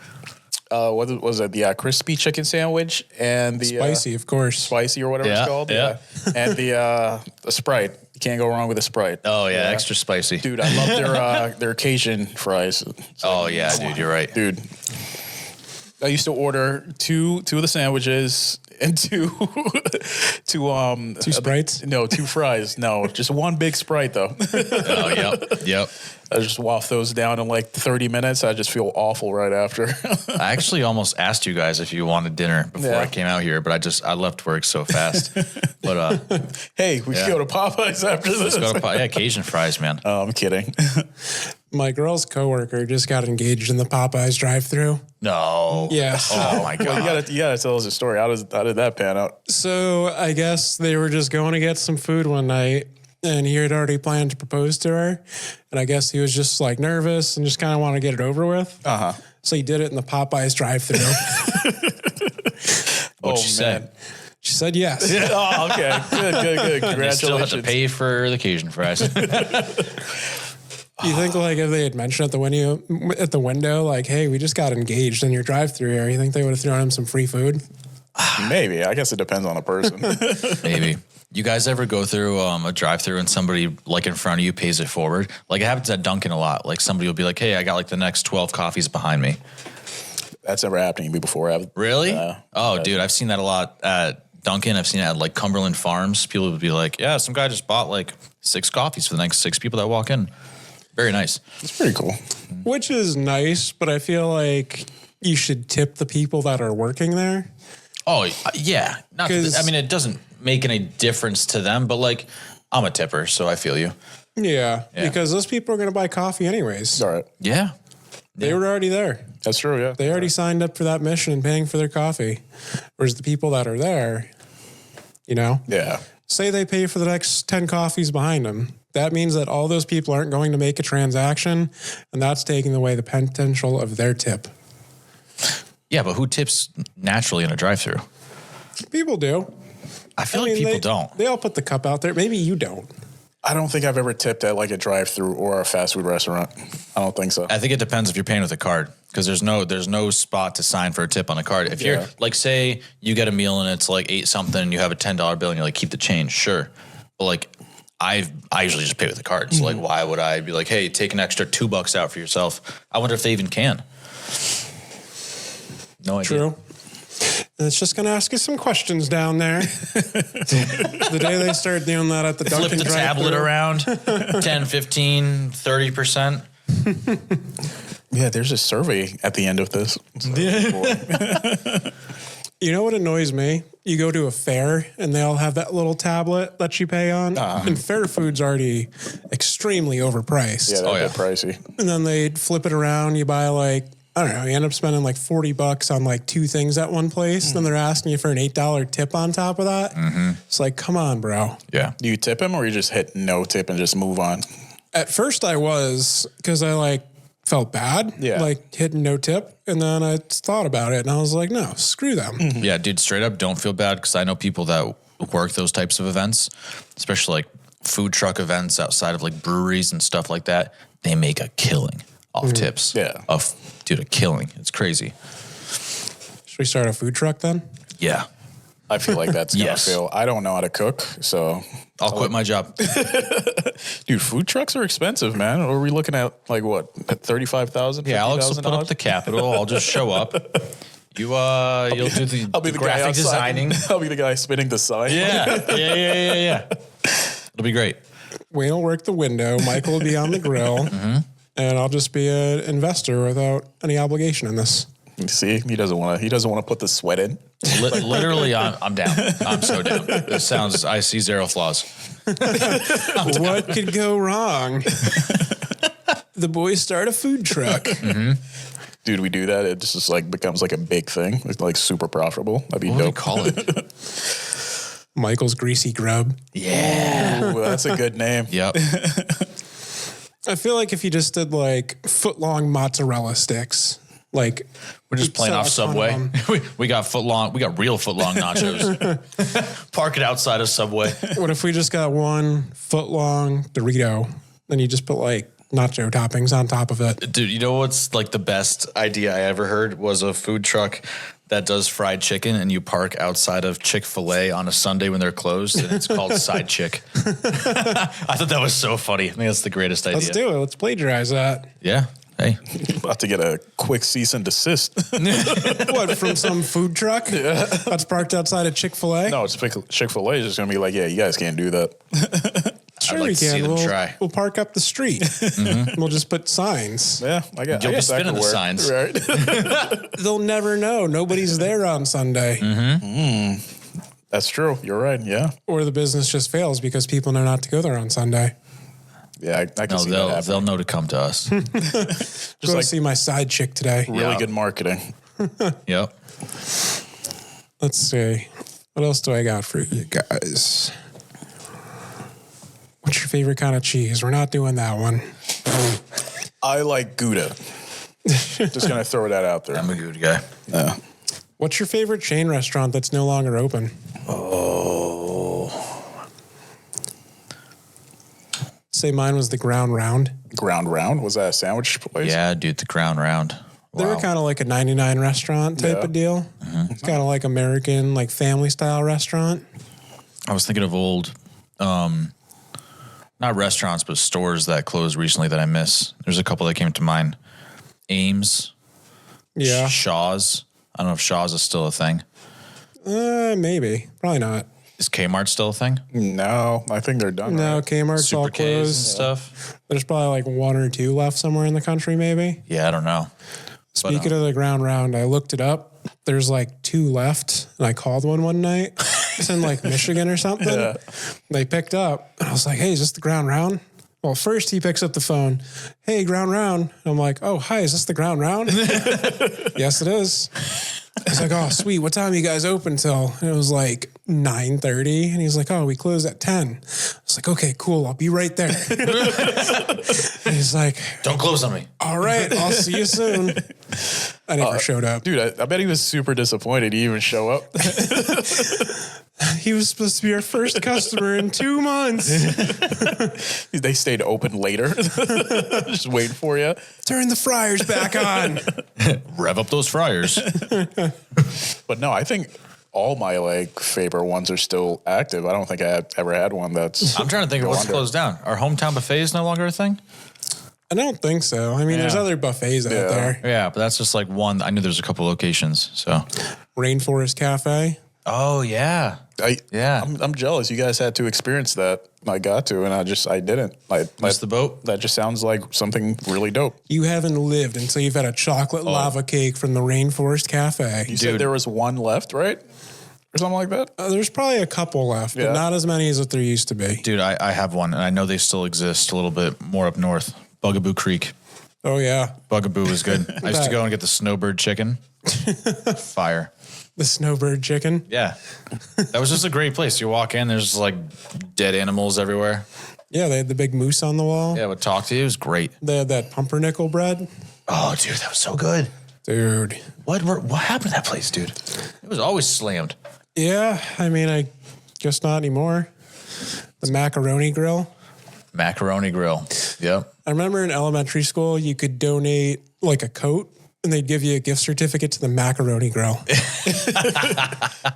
what was it? The crispy chicken sandwich and the Spicy, of course. spicy or whatever Yeah, it's called. yeah. And the Sprite. You can't go wrong with a Sprite. Oh, yeah, extra spicy. Dude, I love their Cajun fries. Oh, yeah, dude, you're right. Dude, I used to order two of the sandwiches and two Sprites? No, 2 fries. No, just one big Sprite though. Oh, yep. I just waft those down in like 30 minutes. I just feel awful right after. I actually almost asked you guys if you wanted dinner before Yeah. I came out here, but I left work so fast. But Hey, we can go to Popeyes after this. let's go to Cajun fries, man. Oh, I'm kidding. My girl's coworker just got engaged in the Popeyes drive-thru. No. Yes. Oh my god. Well, you gotta tell us a story. How did that pan out? So I guess they were just going to get some food one night, and he had already planned to propose to her. And I guess he was just like nervous and just kind of want to get it over with. So he did it in the Popeyes drive-thru. What'd she say? man. She said yes. Oh, okay. Good. You still have Congratulations. to pay for the Cajun fries. You think like if they had mentioned at the window, like, hey, we just got engaged in your drive-thru here, you think they would have thrown him some free food? Maybe. I guess it depends on the person. Maybe. You guys ever go through a drive-through and somebody like in front of you pays it forward? Like it happens at Dunkin' a lot. Like somebody will be like, hey, I got like the next 12 coffees behind me. That's never happened to me before. Really? Dude, I've seen that a lot at Dunkin'. I've seen it at like Cumberland Farms. People would be like, yeah, some guy just bought like 6 coffees for the next 6 people that walk in. Very nice. It's pretty cool. Which is nice, but I feel like you should tip the people that are working there. Oh, yeah. Not. 'Cause- I mean, it doesn't make any difference to them, but like, I'm a tipper, so I feel you. Yeah, Yeah. because those people are going to buy coffee anyways. All right. Yeah. They were already there. That's true, yeah. They already signed up for that mission and paying for their coffee. Whereas the people that are there, you know, Yeah. say they pay for the next 10 coffees behind them. That means that all those people aren't going to make a transaction, and that's taking away the potential of their tip. Yeah, but who tips naturally in a drive-through? People do. I feel like people don't. They all put the cup out there. Maybe you don't. I don't think I've ever tipped at like a drive-through or a fast food restaurant. I don't think so. I think it depends if you're paying with a card, because there's no spot to sign for a tip on a card. If Yeah. you're like, say you get a meal and it's like 8 something and you have a $10 bill and you're like, keep the change, sure. But like I usually just pay with a card. So like, why would I be like, hey, take an extra $2 out for yourself? I wonder if they even can. No idea. True. And it's just going to ask you some questions down there. The day they start doing that at the Flip Dunkin' the drive-thru. tablet around 10, 15, 30%. Yeah, there's a survey at the end of this. You know what annoys me? You go to a fair and they all have that little tablet that you pay on. And fair food's already extremely overpriced. Yeah, Oh, that's yeah. pricey. And then they flip it around. You buy like, I don't know, you end up spending like $40 on like 2 things at one place. Then they're asking you for an $8 tip on top of that. It's like, come on, bro. Yeah. Do you tip him or you just hit no tip and just move on? At first I was, because I like felt bad, Yeah. like hitting no tip. And then I thought about it and I was like, no, screw them. Yeah, dude, straight up, don't feel bad, because I know people that work those types of events, especially like food truck events outside of like breweries and stuff like that. They make a killing off tips. Yeah. Dude, a killing. It's crazy. Should we start a food truck then? Yeah. I feel like that's gonna Yes. feel. I don't know how to cook, so I'll quit my job. dude, food trucks are expensive, man. Are we looking at like what, at 35,000? Yeah, Alex will put up the capital. I'll just show up. You'll do the, I'll be the guy graphic outside. designing. I'll be the guy spinning the sign. Yeah. It'll be great. Wayne will work the window. Michael will be on the grill. And I'll just be an investor without any obligation in this. See, he doesn't want to put the sweat in. Literally, I'm down. I'm so down. This sounds, I see zero flaws. What could go wrong? The boys start a food truck. Dude, we do that. It just like becomes like a big thing. It's like super profitable. That'd be What do you dope. call it? Michael's Greasy Grub. Yeah. Ooh, that's a good name. Yep. I feel like if you just did like foot-long mozzarella sticks, like We're just you'd playing sell off a ton of Subway. them. we got real foot long nachos. Park it outside of Subway. What if we just got one foot-long Dorito, then you just put like nacho toppings on top of it? Dude, you know what's like the best idea I ever heard was a food truck that does fried chicken, and you park outside of Chick-fil-A on a Sunday when they're closed, and it's called Side Chick. I thought that was so funny. I think that's the greatest idea. Let's do it. Let's plagiarize that. Yeah. Hey. About to get a quick cease and desist. What, from some food truck that's parked outside of Chick-fil-A? No, it's Chick-fil-A is just gonna be like, yeah, you guys can't do that. Sure like we to see can. them try. We'll park up the street. We'll just put signs. Yeah, I You'll be guess that spinning could the work. signs. Right? They'll never know. Nobody's there on Sunday. That's true. You're right. Yeah. Or the business just fails because people know not to go there on Sunday. Yeah, I can No, see that they'll happening. know to come to us. Go like- see my side chick today. Really Yeah. good marketing. Yep. Let's see. What else do I got for you guys? What's your favorite kind of cheese? We're not doing that one. I like Gouda. Just gonna throw that out there. I'm a good guy. Yeah. What's your favorite chain restaurant that's no longer open? Say mine was the Ground Round. Ground Round, was that a sandwich place? Yeah, dude, the Crown Round. They were kind of like a 99 restaurant type Yeah. of deal. It's kind of like American, like family style restaurant. I was thinking of old, not restaurants, but stores that closed recently that I miss. There's a couple that came to mind. Ames, Yeah. Shaw's. I don't know if Shaw's is still a thing. Maybe. Probably not. Is Kmart still a thing? No, I think they're done. No, right? Kmart's all Super K's and closed. stuff. There's probably like 1 or 2 left somewhere in the country, maybe. Yeah, I don't know. Speaking of the ground round, I looked it up. There's like 2 left, and I called one night. It's in like Michigan or something. Yeah. They picked up, and I was like, "Hey, is this the ground round?" Well, first he picks up the phone. "Hey, ground round." And I'm like, "Oh, hi, is this the ground round?" "Yes, it is." He's like, "Oh, sweet. What time you guys open till?" And it was like 9:30. And he's like, "Oh, we close at 10. I was like, "Okay, cool. I'll be right there." And he's like, "Don't close on me." "All right, I'll see you soon." I never showed up. Dude, I bet he was super disappointed he even show up. He was supposed to be our first customer in 2 months. They stayed open later. Just waiting for you. Turn the fryers back on. Rev up those fryers. But no, I think all my like favorite ones are still active. I don't think I ever had one that's... I'm trying to think of what's closed down. Are hometown buffets no longer a thing? I don't think so. I mean, there's other buffets out there. Yeah, but that's just like one. I knew there's a couple locations. So Rainforest Cafe. Oh, yeah. I'm jealous. You guys had to experience that. I got to, and I didn't. Missed the boat? That just sounds like something really dope. You haven't lived until you've had a chocolate lava cake from the Rainforest Cafe. You said there was one left, right? Or something like that? There's probably a couple left, but not as many as what there used to be. Dude, I have one, and I know they still exist a little bit more up north. Bugaboo Creek. Oh, yeah. Bugaboo was good. I used to go and get the snowbird chicken. Fire. The snowbird chicken. Yeah. That was just a great place. You walk in, there's like dead animals everywhere. Yeah, they had the big moose on the wall. Yeah, would talk to you. It was great. They had that pumpernickel bread. Oh, dude, that was so good. Dude. What happened to that place, dude? It was always slammed. Yeah, I mean, I guess not anymore. The macaroni grill. Macaroni grill. Yep. I remember in elementary school, you could donate like a coat, and they'd give you a gift certificate to the macaroni grill.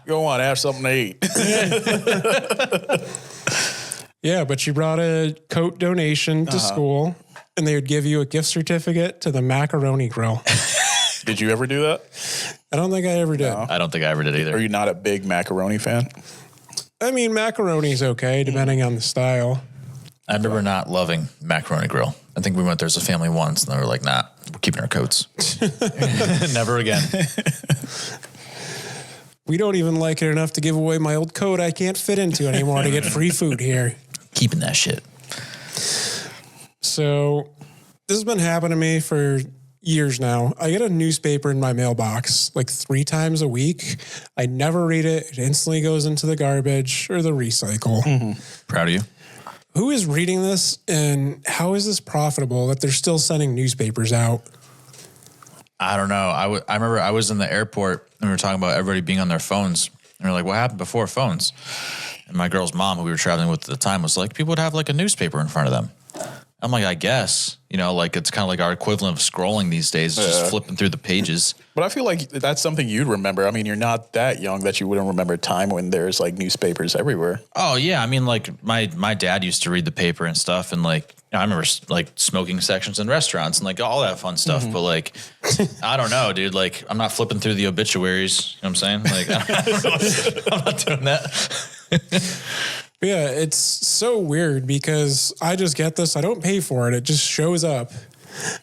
Go on, have something to eat. Yeah, but you brought a coat donation to school, and they would give you a gift certificate to the macaroni grill. Did you ever do that? I don't think I ever did. I don't think I ever did either. Are you not a big macaroni fan? I mean, macaroni's okay, depending on the style. I remember not loving macaroni grill. I think we went there as a family once, and they were like, "Nah, we're keeping our coats. Never again." We don't even like it enough to give away my old coat I can't fit into anymore to get free food here. Keeping that shit. So this has been happening to me for years now. I get a newspaper in my mailbox like 3 times a week. I never read it. It instantly goes into the garbage or the recycle. Mm-hmm. Proud of you. Who is reading this, and how is this profitable that they're still sending newspapers out? I don't know. I remember I was in the airport and we were talking about everybody being on their phones. And we're like, what happened before phones? And my girl's mom, who we were traveling with at the time, was like, people would have like a newspaper in front of them. I'm like, I guess, like it's kind of like our equivalent of scrolling these days, just flipping through the pages. But I feel like that's something you'd remember. I mean, you're not that young that you wouldn't remember a time when there's like newspapers everywhere. Oh yeah. I mean, like my dad used to read the paper and stuff. And like, I remember like smoking sections in restaurants and like all that fun stuff. Mm-hmm. But like, I don't know, dude, like I'm not flipping through the obituaries. You know what I'm saying? Like, I don't know. I'm not doing that. Yeah, it's so weird because I just get this. I don't pay for it. It just shows up.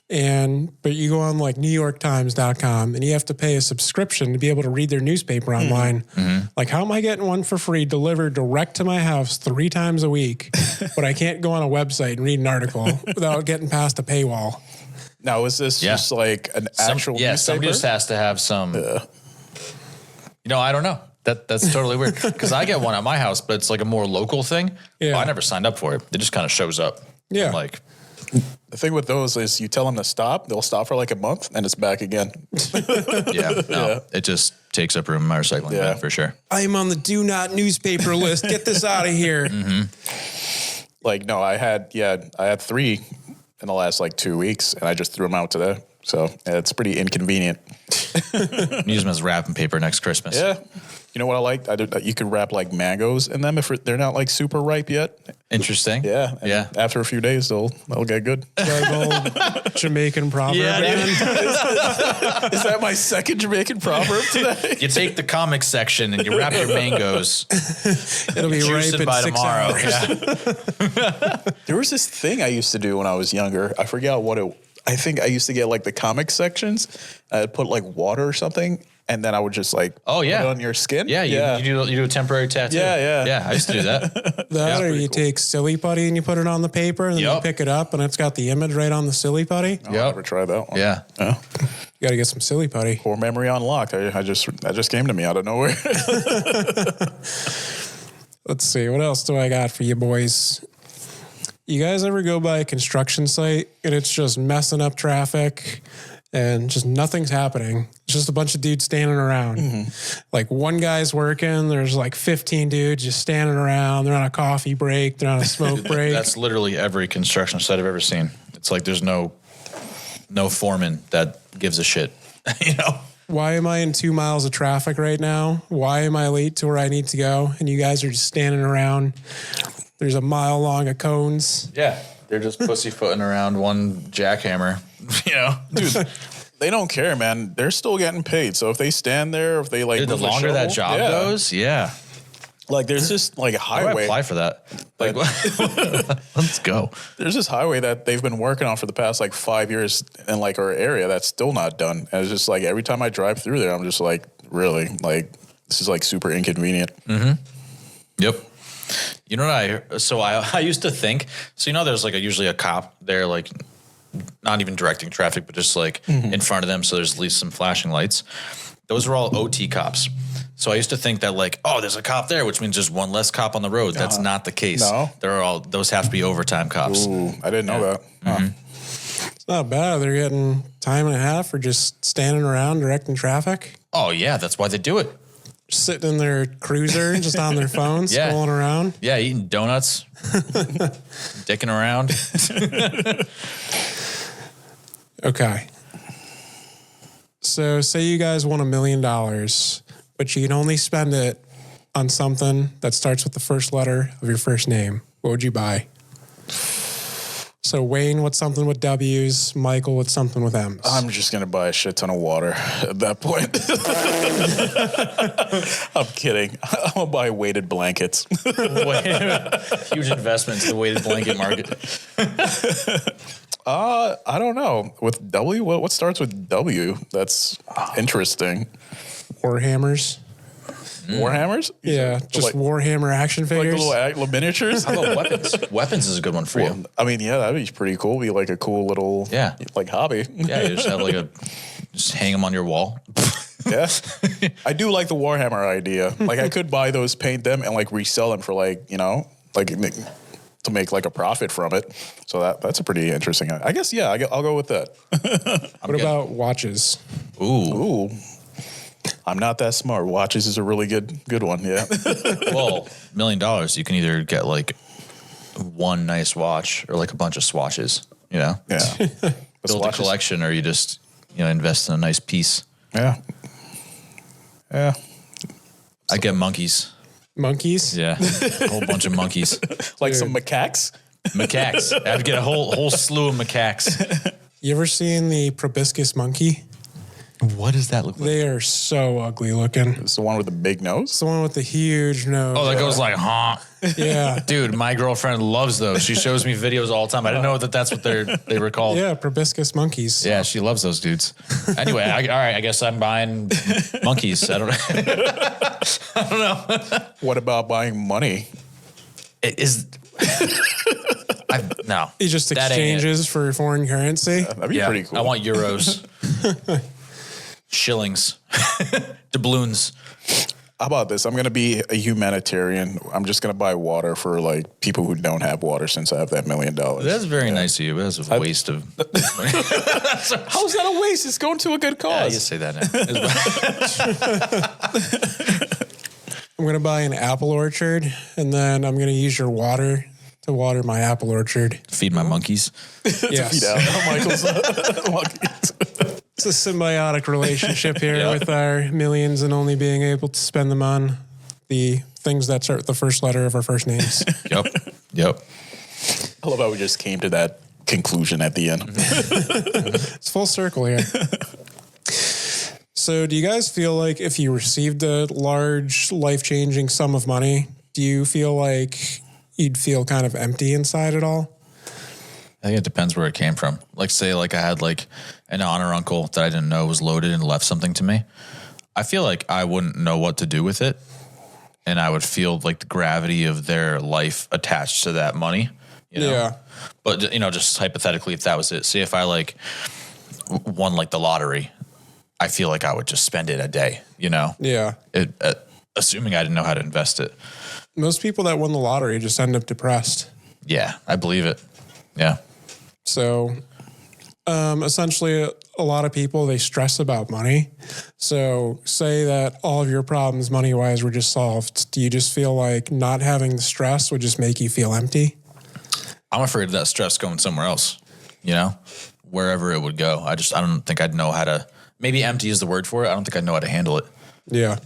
But you go on like NewYorkTimes.com and you have to pay a subscription to be able to read their newspaper online. Mm-hmm. Like, how am I getting one for free delivered direct to my house 3 times a week, but I can't go on a website and read an article without getting past a paywall? Now, is this just like an actual newspaper? Somebody just has to have some, I don't know. That's totally weird because I get one at my house, but it's like a more local thing. Yeah. I never signed up for it. It just kind of shows up. Yeah. I'm like, the thing with those is you tell them to stop, they'll stop for like a month and it's back again. It just takes up room in my recycling bin for sure. I'm on the do not newspaper list. Get this out of here. Mm-hmm. Like, no, I had 3 in the last like 2 weeks and I just threw them out today. So it's pretty inconvenient. Use them as wrapping paper next Christmas. Yeah. You know what I like? You can wrap like mangoes in them if they're not like super ripe yet. Interesting. Yeah. Yeah. After a few days, they'll get good. Like old Jamaican proverb. Yeah, is that my second Jamaican proverb today? You take the comic section and you wrap your mangoes. It'll be ripe in by 6 tomorrow. hours. Yeah. There was this thing I used to do when I was younger. I forgot what it. I think I used to get like the comic sections. I'd put like water or something, and then I would just like Oh, yeah. put it on your skin. Yeah, you do a temporary tattoo. Yeah. Yeah, I used to do that. That or you take silly putty and you put it on the paper and then you pick it up and it's got the image right on the silly putty. I'll never try that one. Yeah. You got to get some silly putty. Core memory unlocked. That just came to me out of nowhere. Let's see. What else do I got for you boys? You guys ever go by a construction site and it's just messing up traffic and just nothing's happening? It's just a bunch of dudes standing around. Like one guy's working. There's like 15 dudes just standing around. They're on a coffee break. They're on a smoke break. That's literally every construction site I've ever seen. It's like there's no foreman that gives a shit, you know? Why am I in 2 miles of traffic right now? Why am I late to where I need to go? And you guys are just standing around. There's a mile long of cones. Yeah. They're just pussyfooting around one jackhammer, you know? Dude, they don't care, man. They're still getting paid. So if they stand there, if they like Dude, the move a longer that shovel, job goes, yeah. like there's this like How do I highway. apply for that? Like, let's go. There's this highway that they've been working on for the past like 5 years in like our area that's still not done. And it's just like every time I drive through there, I'm just like, really, like this is like super inconvenient. Yep. You know what I used to think, so you know there's like usually a cop there, like not even directing traffic, but just like in front of them, so there's at least some flashing lights. Those are all OT cops. So I used to think that like, oh, there's a cop there, which means there's one less cop on the road. That's not the case. No? Those have to be overtime cops. Ooh, I didn't know that. It's not bad. They're getting time and a half for just standing around directing traffic. Oh yeah, that's why they do it. Sitting in their cruiser, just on their phones, Yeah. scrolling around. Yeah, eating donuts, dicking around. Okay. So say you guys won $1 million, but you can only spend it on something that starts with the first letter of your first name. What would you buy? So Wayne, what's something with W's? Michael, what's something with M's? I'm just going to buy a shit ton of water at that point. I'm kidding. I'm going to buy weighted blankets. Huge investments in the weighted blanket market. I don't know. With W? What starts with W? That's interesting. Warhammers. Warhammers? Yeah, just like, Warhammer action like figures. the little miniatures? How about weapons? Weapons is a good one for you. I mean, yeah, that'd be pretty cool. Be like a cool little like hobby. Yeah, you just have just hang them on your wall. Yeah. I do like the Warhammer idea. Like I could buy those, paint them, and like resell them for like, you know, like to make like a profit from it. So that's a pretty interesting. I guess, yeah, I'll go with that. What about watches? Ooh. I'm not that smart. Watches is a really good one. Yeah. Well, $1 million, you can either get like one nice watch or like a bunch of swatches, you know? Yeah. Build a collection, or you just, invest in a nice piece. Yeah. Yeah. I get monkeys. Monkeys? Yeah. A whole bunch of monkeys. Like some macaques. Macaques. I'd get a whole slew of macaques. You ever seen the proboscis monkey? What does that look like? They are so ugly looking. It's the one with the big nose. It's the one with the huge nose. Oh, that goes like, huh? Yeah. Dude, my girlfriend loves those. She shows me videos all the time. I didn't know that that's what they were called. Yeah, proboscis monkeys. Yeah, she loves those dudes. Anyway, all right, I guess I'm buying monkeys. I don't know. What about buying money? It is. No. He just That ain't it. exchanges for foreign currency. That'd be pretty cool. I want euros. Shillings. Doubloons. How about this? I'm going to be a humanitarian. I'm just going to buy water for like people who don't have water since I have that $1 million. That's very nice of you. That's a waste of. How's that a waste? It's going to a good Yeah, you cause. say that now. I'm going to buy an apple orchard, and then I'm going to use your water to water my apple orchard. Feed my monkeys. Yes. Michael's monkeys. It's a symbiotic relationship here with our millions and only being able to spend them on the things that start with the first letter of our first names. Yep. I love how we just came to that conclusion at the end. It's full circle here. So do you guys feel like if you received a large, life-changing sum of money, do you feel like you'd feel kind of empty inside at all? I think it depends where it came from. Like, say, like I had like an aunt or uncle that I didn't know was loaded and left something to me. I feel like I wouldn't know what to do with it. And I would feel like the gravity of their life attached to that money. You know? Yeah. But, you know, just hypothetically, if that was it, say if I like won like the lottery, I feel like I would just spend it a day, you know? Yeah. Assuming I didn't know how to invest it. Most people that won the lottery just end up depressed. Yeah, I believe it. Yeah. So essentially, a lot of people, they stress about money. So say that all of your problems money-wise were just solved. Do you just feel like not having the stress would just make you feel empty? I'm afraid of that stress going somewhere else, you know, wherever it would go. I don't think I'd know how to, maybe empty is the word for it. I don't think I'd know how to handle it. Yeah.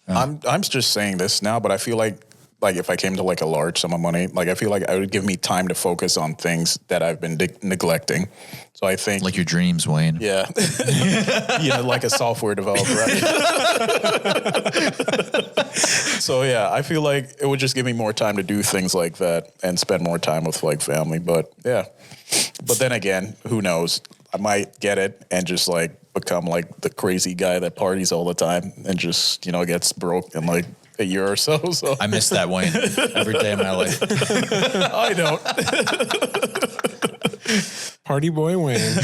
I'm just saying this now, but I feel like if I came to like a large sum of money, like I feel like it would give me time to focus on things that I've been neglecting. So I think Like your dreams, Wayne. yeah, you know, like a software developer. Right? So yeah, I feel like it would just give me more time to do things like that and spend more time with like family. But yeah, but then again, who knows? I might get it and just like become like the crazy guy that parties all the time and just, you know, gets broke in like a year or so. So I miss that, Wayne, every day of my life. I don't. Party boy Wayne.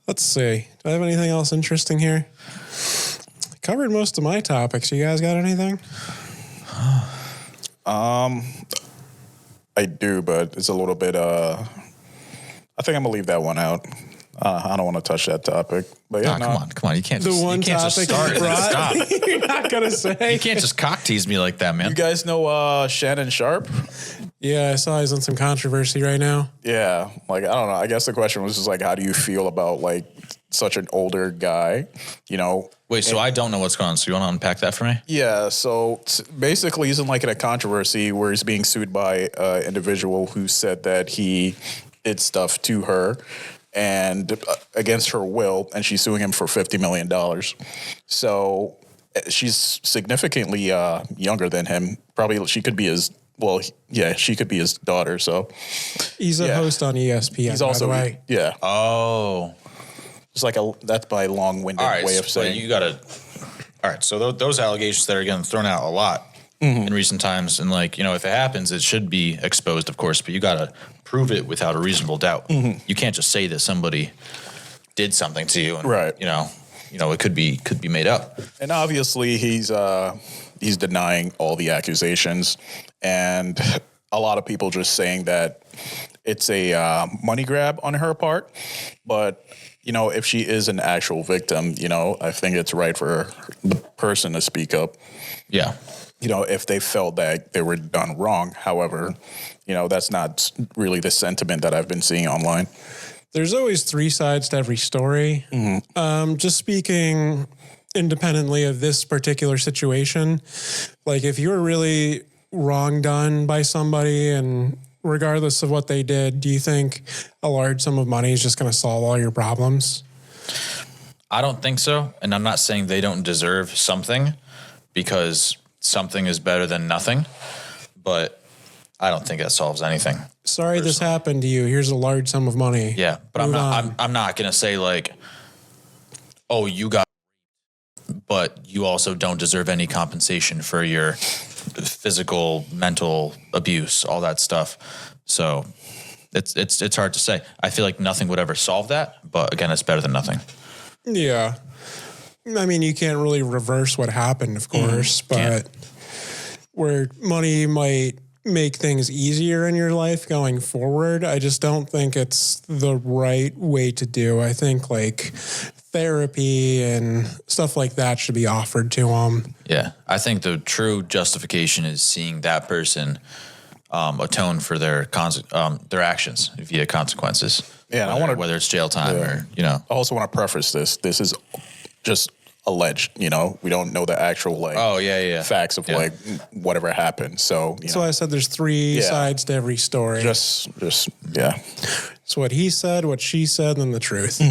Let's see. Do I have anything else interesting here? I covered most of my topics. You guys got anything? I do, but it's a little bit, I think I'm gonna leave that one out. I don't want to touch that topic, but yeah, Come on. You can't The just, one you can't just topic start you and then brought, stop. you're not going to say. You can't just cock tease me like that, man. You guys know Shannon Sharpe? Yeah, I saw he's on some controversy right now. Yeah, like I don't know. I guess the question was just like, how do you feel about like such an older guy? You know. Wait, so I don't know what's going on. So you want to unpack that for me? Yeah, so basically he's in like in a controversy where he's being sued by an individual who said that he did stuff to her and against her will, and she's suing him for $50 million. So she's significantly younger than him. Probably she could be his, well, yeah, she could be his daughter. So He's a host on ESPN, he's also, by the way. yeah. Oh. It's like that's my long-winded All right. way of saying. You got to. All right. So those allegations that are getting thrown out a lot in recent times, and like, you know, if it happens, it should be exposed, of course, but you got to prove it without a reasonable doubt. You can't just say that somebody did something to you, and, Right. You know, it could be made up. And obviously he's denying all the accusations, and a lot of people just saying that it's a money grab on her part. But, you know, if she is an actual victim, you know, I think it's right for the person to speak up. Yeah. You know, if they felt that they were done wrong. However, you know, that's not really the sentiment that I've been seeing online. There's always three sides to every story. Just speaking independently of this particular situation, like if you were really wrong done by somebody, and regardless of what they did, do you think a large sum of money is just going to solve all your problems? I don't think so. And I'm not saying they don't deserve something, because something is better than nothing, but I don't think that solves anything. Sorry this happened to you. Here's a large sum of money. Yeah, but I'm not going to say like, oh, you got, but you also don't deserve any compensation for your physical, mental abuse, all that stuff. So it's hard to say. I feel like nothing would ever solve that, but again, it's better than nothing. Yeah. I mean, you can't really reverse what happened, of course, but where money might make things easier in your life going forward, I just don't think it's the right way to do. I think like therapy and stuff like that should be offered to them. Yeah, I think the true justification is seeing that person atone for their actions via consequences. Yeah, and whether it's jail time or, you know. I also want to preface this. This is just alleged, you know. We don't know the actual like facts of like whatever happened. So that's why I said there's three sides to every story. Just It's what he said, what she said, and the truth.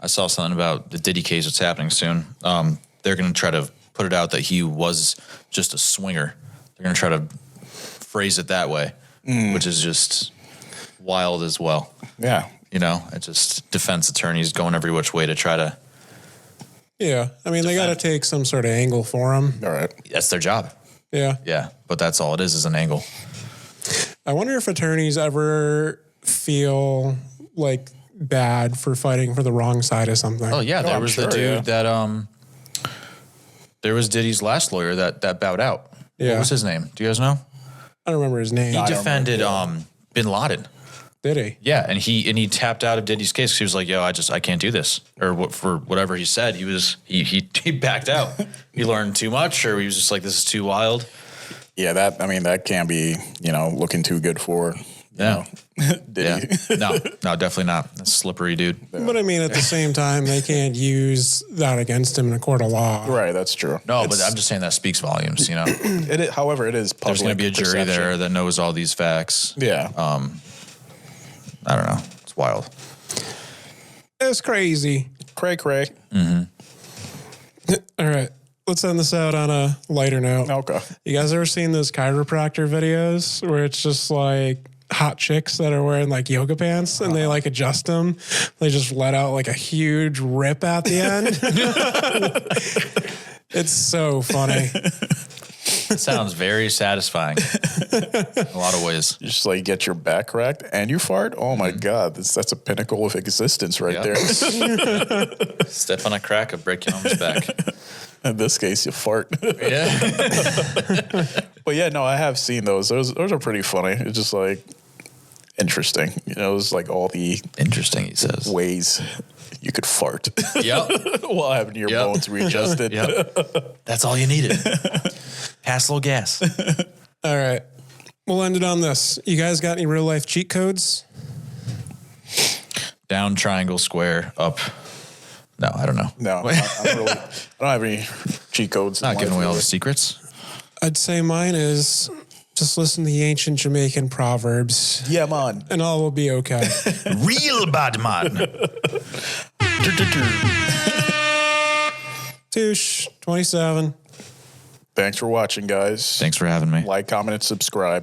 I saw something about the Diddy case that's happening soon. They're going to try to put it out that he was just a swinger. They're going to try to phrase it that way, which is just wild as well. Yeah. You know, it's just defense attorneys going every which way to try to. Yeah. I mean, they got to take some sort of angle for them. All right. That's their job. Yeah. Yeah, but that's all it is an angle. I wonder if attorneys ever feel like bad for fighting for the wrong side of something. Oh yeah, there I'm was sure, the dude that there was Diddy's last lawyer that bowed out. Yeah. What was his name? Do you guys know? I don't remember his name. He defended Bin Laden. Did he? Yeah, and he tapped out of Diddy's case. 'Cause he was like, "Yo, I can't do this," or for whatever he said. He backed out. He learned too much, or he was just like, "This is too wild." Yeah, that can be, looking too good for, Yeah. Diddy. Yeah. No, definitely not. That's slippery, dude. But I mean, at the same time, they can't use that against him in a court of law. Right, that's true. No, but I'm just saying that speaks volumes. You know, However, it is public. there's going to be a jury perception. there that knows all these facts. Yeah. I don't know. It's wild. It's crazy. Cray. All right. Let's end this out on a lighter note. Okay. You guys ever seen those chiropractor videos where it's just like hot chicks that are wearing like yoga pants and they like adjust them? They just let out like a huge rip at the end. It's so funny. It sounds very satisfying in a lot of ways. You just like get your back cracked and you fart. Oh my God, that's a pinnacle of existence right there. Step on a crack, a break your arm's back. In this case, you fart. Yeah. But yeah, no, I have seen those. Those are pretty funny. It's just like interesting. It's like all the Interesting, he says. ways you could fart Yep. while having your bones readjusted. Yep. That's all you needed. Pass a little gas. All right. We'll end it on this. You guys got any real life cheat codes? Down, triangle, square, up. No, I don't know. No, I don't have any cheat codes. Not in giving life, away all the really. secrets. I'd say mine is just listen to the ancient Jamaican proverbs Yeah, man. and all will be okay. Real bad man. Touche, 27. Thanks for watching, guys. Thanks for having me. Like, comment, and subscribe.